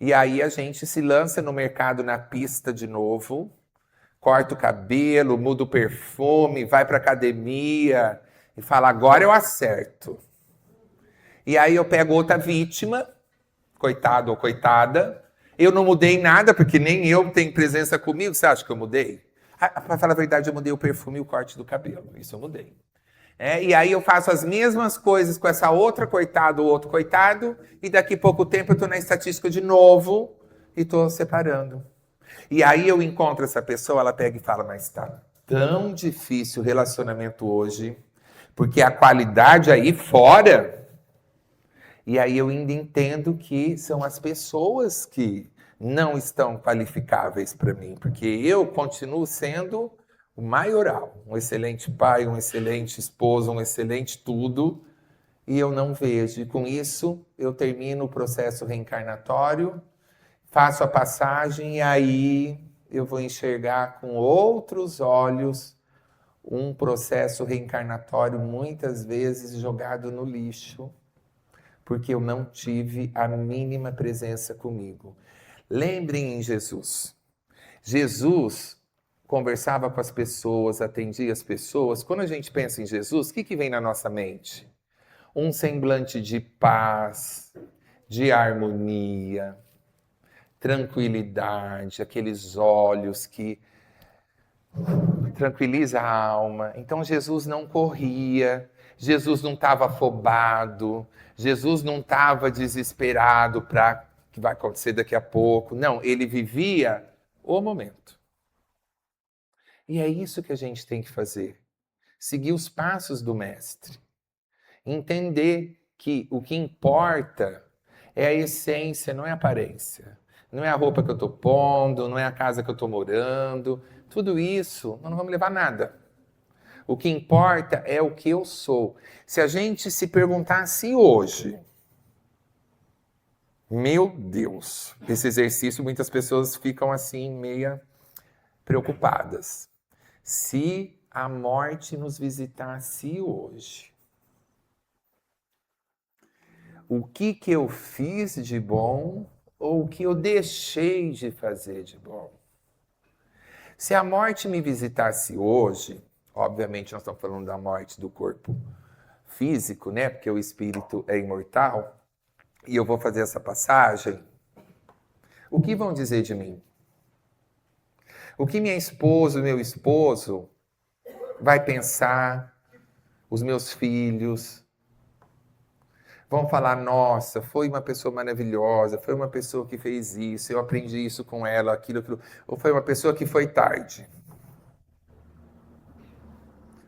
E aí a gente se lança no mercado, na pista de novo, corta o cabelo, muda o perfume, vai para academia e fala, agora eu acerto. E aí eu pego outra vítima, coitado ou coitada, eu não mudei nada, porque nem eu tenho presença comigo, você acha que eu mudei? Para falar a verdade, eu mudei o perfume e o corte do cabelo, isso eu mudei. E aí eu faço as mesmas coisas com essa outra coitada ou outro coitado, e daqui a pouco tempo eu estou na estatística de novo e estou separando. E aí eu encontro essa pessoa, ela pega e fala, mas está tão difícil o relacionamento hoje, porque a qualidade aí fora. E aí eu ainda entendo que são as pessoas que não estão qualificáveis para mim, porque eu continuo sendo o maioral, um excelente pai, um excelente esposo, um excelente tudo, e eu não vejo. E com isso, eu termino o processo reencarnatório, faço a passagem e aí eu vou enxergar com outros olhos um processo reencarnatório muitas vezes jogado no lixo, porque eu não tive a mínima presença comigo. Lembrem em Jesus. Jesus conversava com as pessoas, atendia as pessoas. Quando a gente pensa em Jesus, o que vem na nossa mente? Um semblante de paz, de harmonia, tranquilidade, aqueles olhos que tranquiliza a alma. Então Jesus não corria, Jesus não estava afobado, Jesus não estava desesperado para o que vai acontecer daqui a pouco. Não, ele vivia o momento. E é isso que a gente tem que fazer. Seguir os passos do mestre. Entender que o que importa é a essência, não é a aparência. Não é a roupa que eu estou pondo, não é a casa que eu estou morando. Tudo isso, nós não vamos levar nada. O que importa é o que eu sou. Se a gente se perguntasse hoje, meu Deus, esse exercício muitas pessoas ficam assim meia preocupadas. Se a morte nos visitasse hoje, o que eu fiz de bom ou o que eu deixei de fazer de bom? Se a morte me visitasse hoje, obviamente nós estamos falando da morte do corpo físico, né? Porque o espírito é imortal, e eu vou fazer essa passagem, o que vão dizer de mim? O que minha esposa, meu esposo vai pensar, os meus filhos vão falar, nossa, foi uma pessoa maravilhosa, foi uma pessoa que fez isso, eu aprendi isso com ela, aquilo, ou foi uma pessoa que foi tarde.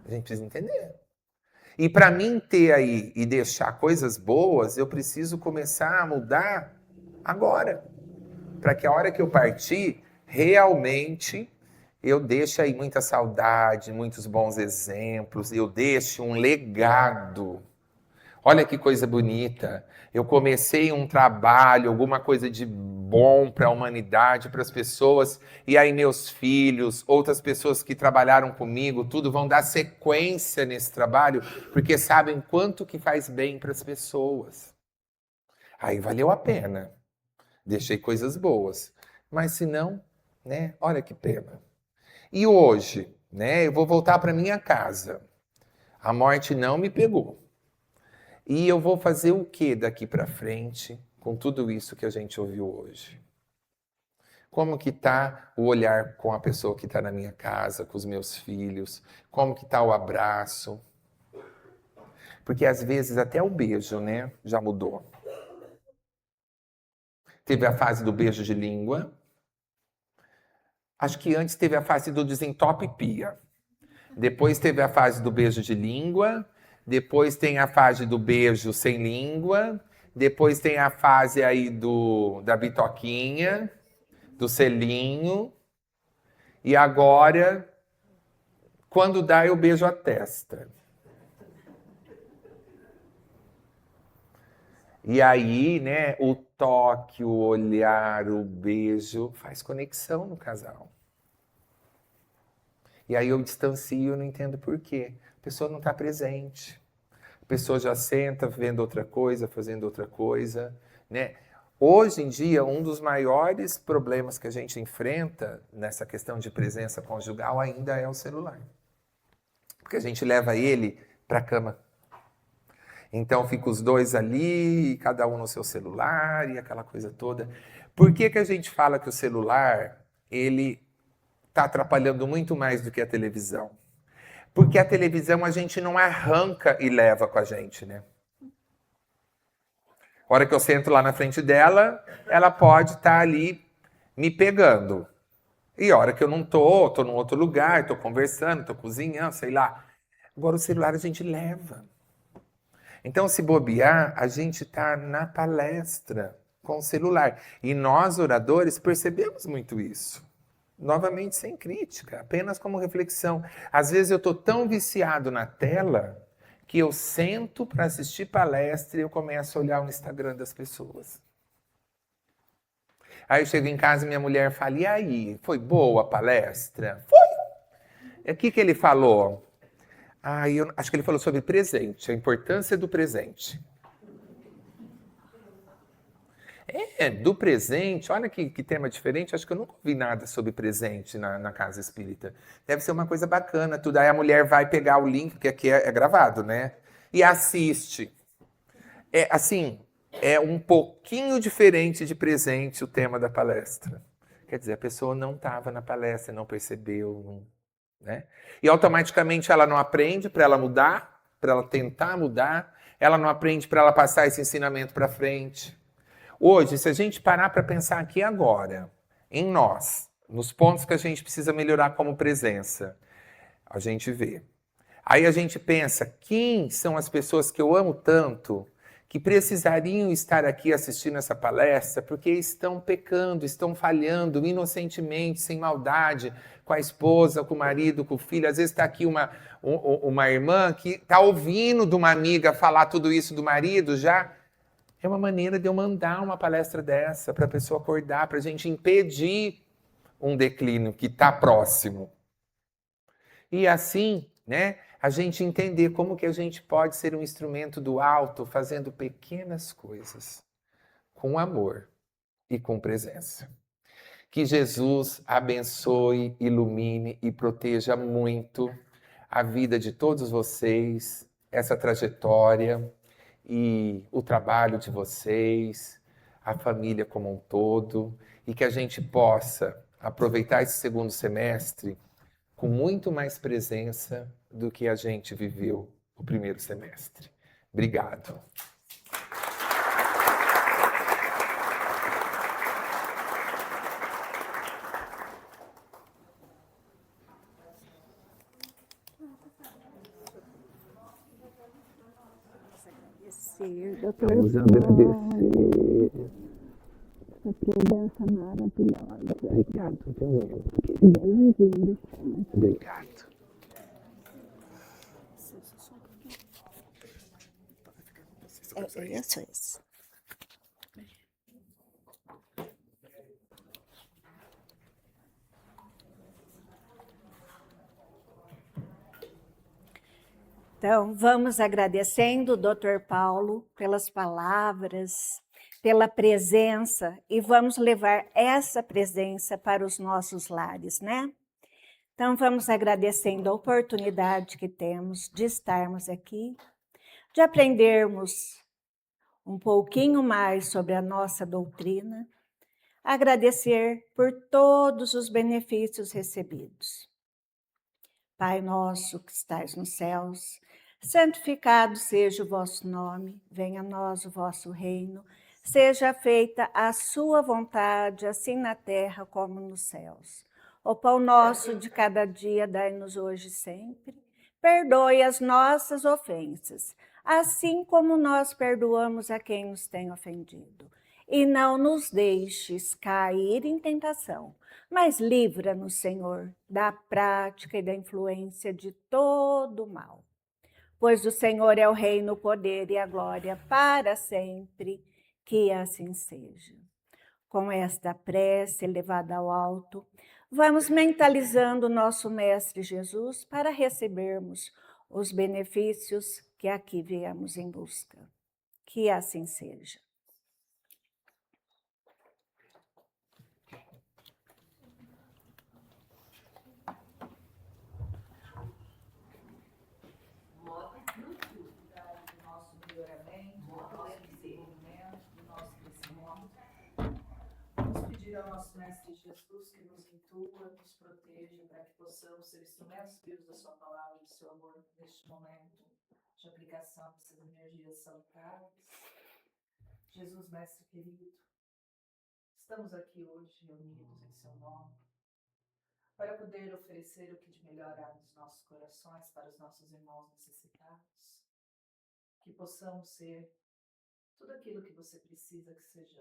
A gente precisa entender. E para mim ter aí e deixar coisas boas, eu preciso começar a mudar agora. para que a hora que eu partir, realmente eu deixe aí muita saudade, muitos bons exemplos, eu deixe um legado. Olha que coisa bonita. Eu comecei um trabalho, alguma coisa de bom para a humanidade, para as pessoas, e aí meus filhos, outras pessoas que trabalharam comigo, tudo vão dar sequência nesse trabalho, porque sabem quanto que faz bem para as pessoas. Aí valeu a pena. Deixei coisas boas. Mas se não, né? Olha que pena. E hoje, né? Eu vou voltar para minha casa. A morte não me pegou. E eu vou fazer o que daqui para frente com tudo isso que a gente ouviu hoje? Como que tá o olhar com a pessoa que está na minha casa, com os meus filhos? Como que tá o abraço? Porque às vezes até o beijo, né, já mudou. Teve a fase do beijo de língua. Acho que antes teve a fase do desentope pia. Depois teve a fase do beijo de língua. Depois tem a fase do beijo sem língua. Depois tem a fase aí da bitoquinha, do selinho. E agora, quando dá, eu beijo a testa. E aí, né, o toque, o olhar, o beijo faz conexão no casal. E aí eu distancio, não entendo por quê. A pessoa não está presente. A pessoa já senta vendo outra coisa, fazendo outra coisa, né? Hoje em dia, um dos maiores problemas que a gente enfrenta nessa questão de presença conjugal ainda é o celular. Porque a gente leva ele para a cama. Então fica os dois ali, cada um no seu celular e aquela coisa toda. Por que que a gente fala que o celular, ele está atrapalhando muito mais do que a televisão? Porque a televisão a gente não arranca e leva com a gente, né? A hora que eu sento lá na frente dela, ela pode estar ali me pegando. E a hora que eu não tô num outro lugar, tô conversando, tô cozinhando, sei lá. Agora o celular a gente leva. Então, se bobear, a gente tá na palestra com o celular. E nós, oradores, percebemos muito isso. Novamente, sem crítica, apenas como reflexão. Às vezes eu tô tão viciado na tela que eu sento para assistir palestra e eu começo a olhar o Instagram das pessoas. Aí eu chego em casa e minha mulher fala, e aí, foi boa a palestra? Foi! O que ele falou? Eu acho que ele falou sobre presente, a importância do presente. Do presente, olha que tema diferente, acho que eu nunca ouvi nada sobre presente na casa espírita. Deve ser uma coisa bacana, tudo. Aí a mulher vai pegar o link, porque aqui é gravado, né? E assiste. É um pouquinho diferente de presente o tema da palestra. Quer dizer, a pessoa não estava na palestra, não percebeu, né? E automaticamente ela não aprende para ela mudar, para ela tentar mudar, ela não aprende para ela passar esse ensinamento para frente. Hoje, se a gente parar para pensar aqui agora, em nós, nos pontos que a gente precisa melhorar como presença, a gente vê. Aí a gente pensa, quem são as pessoas que eu amo tanto, que precisariam estar aqui assistindo essa palestra, porque estão pecando, estão falhando inocentemente, sem maldade, com a esposa, com o marido, com o filho. Às vezes está aqui uma irmã que está ouvindo de uma amiga falar tudo isso do marido já. É uma maneira de eu mandar uma palestra dessa para a pessoa acordar, para a gente impedir um declínio que está próximo. E assim, né, a gente entender como que a gente pode ser um instrumento do alto, fazendo pequenas coisas, com amor e com presença. Que Jesus abençoe, ilumine e proteja muito a vida de todos vocês, essa trajetória, e o trabalho de vocês, a família como um todo, e que a gente possa aproveitar esse segundo semestre com muito mais presença do que a gente viveu o primeiro semestre. Obrigado. Doutor. Vamos agradecer. essa presença maravilhosa. Obrigado, meu Bem-vindo. Obrigado. Isso, isso. Então, vamos agradecendo o Dr. Paulo pelas palavras, pela presença, e vamos levar essa presença para os nossos lares, né? Então, vamos agradecendo a oportunidade que temos de estarmos aqui, de aprendermos um pouquinho mais sobre a nossa doutrina, agradecer por todos os benefícios recebidos. Pai nosso que estais nos céus, santificado seja o vosso nome, venha a nós o vosso reino, seja feita a sua vontade, assim na terra como nos céus. O pão nosso de cada dia dai-nos hoje e sempre. Perdoe as nossas ofensas, assim como nós perdoamos a quem nos tem ofendido. E não nos deixes cair em tentação, mas livra-nos, Senhor, da prática e da influência de todo o mal. Pois do Senhor é o reino, o poder e a glória para sempre, que assim seja. Com esta prece elevada ao alto, vamos mentalizando o nosso Mestre Jesus para recebermos os benefícios que aqui viemos em busca. Que assim seja. Vamos pedir ao nosso Mestre Jesus que nos intua, nos proteja, para que possamos ser instrumentos vivos da sua palavra e do seu amor neste momento de aplicação dessas energias salutares. Jesus, Mestre querido, estamos aqui hoje reunidos em seu nome para poder oferecer o que de melhor há nos nossos corações para os nossos irmãos necessitados, que possamos ser tudo aquilo que você precisa que sejamos.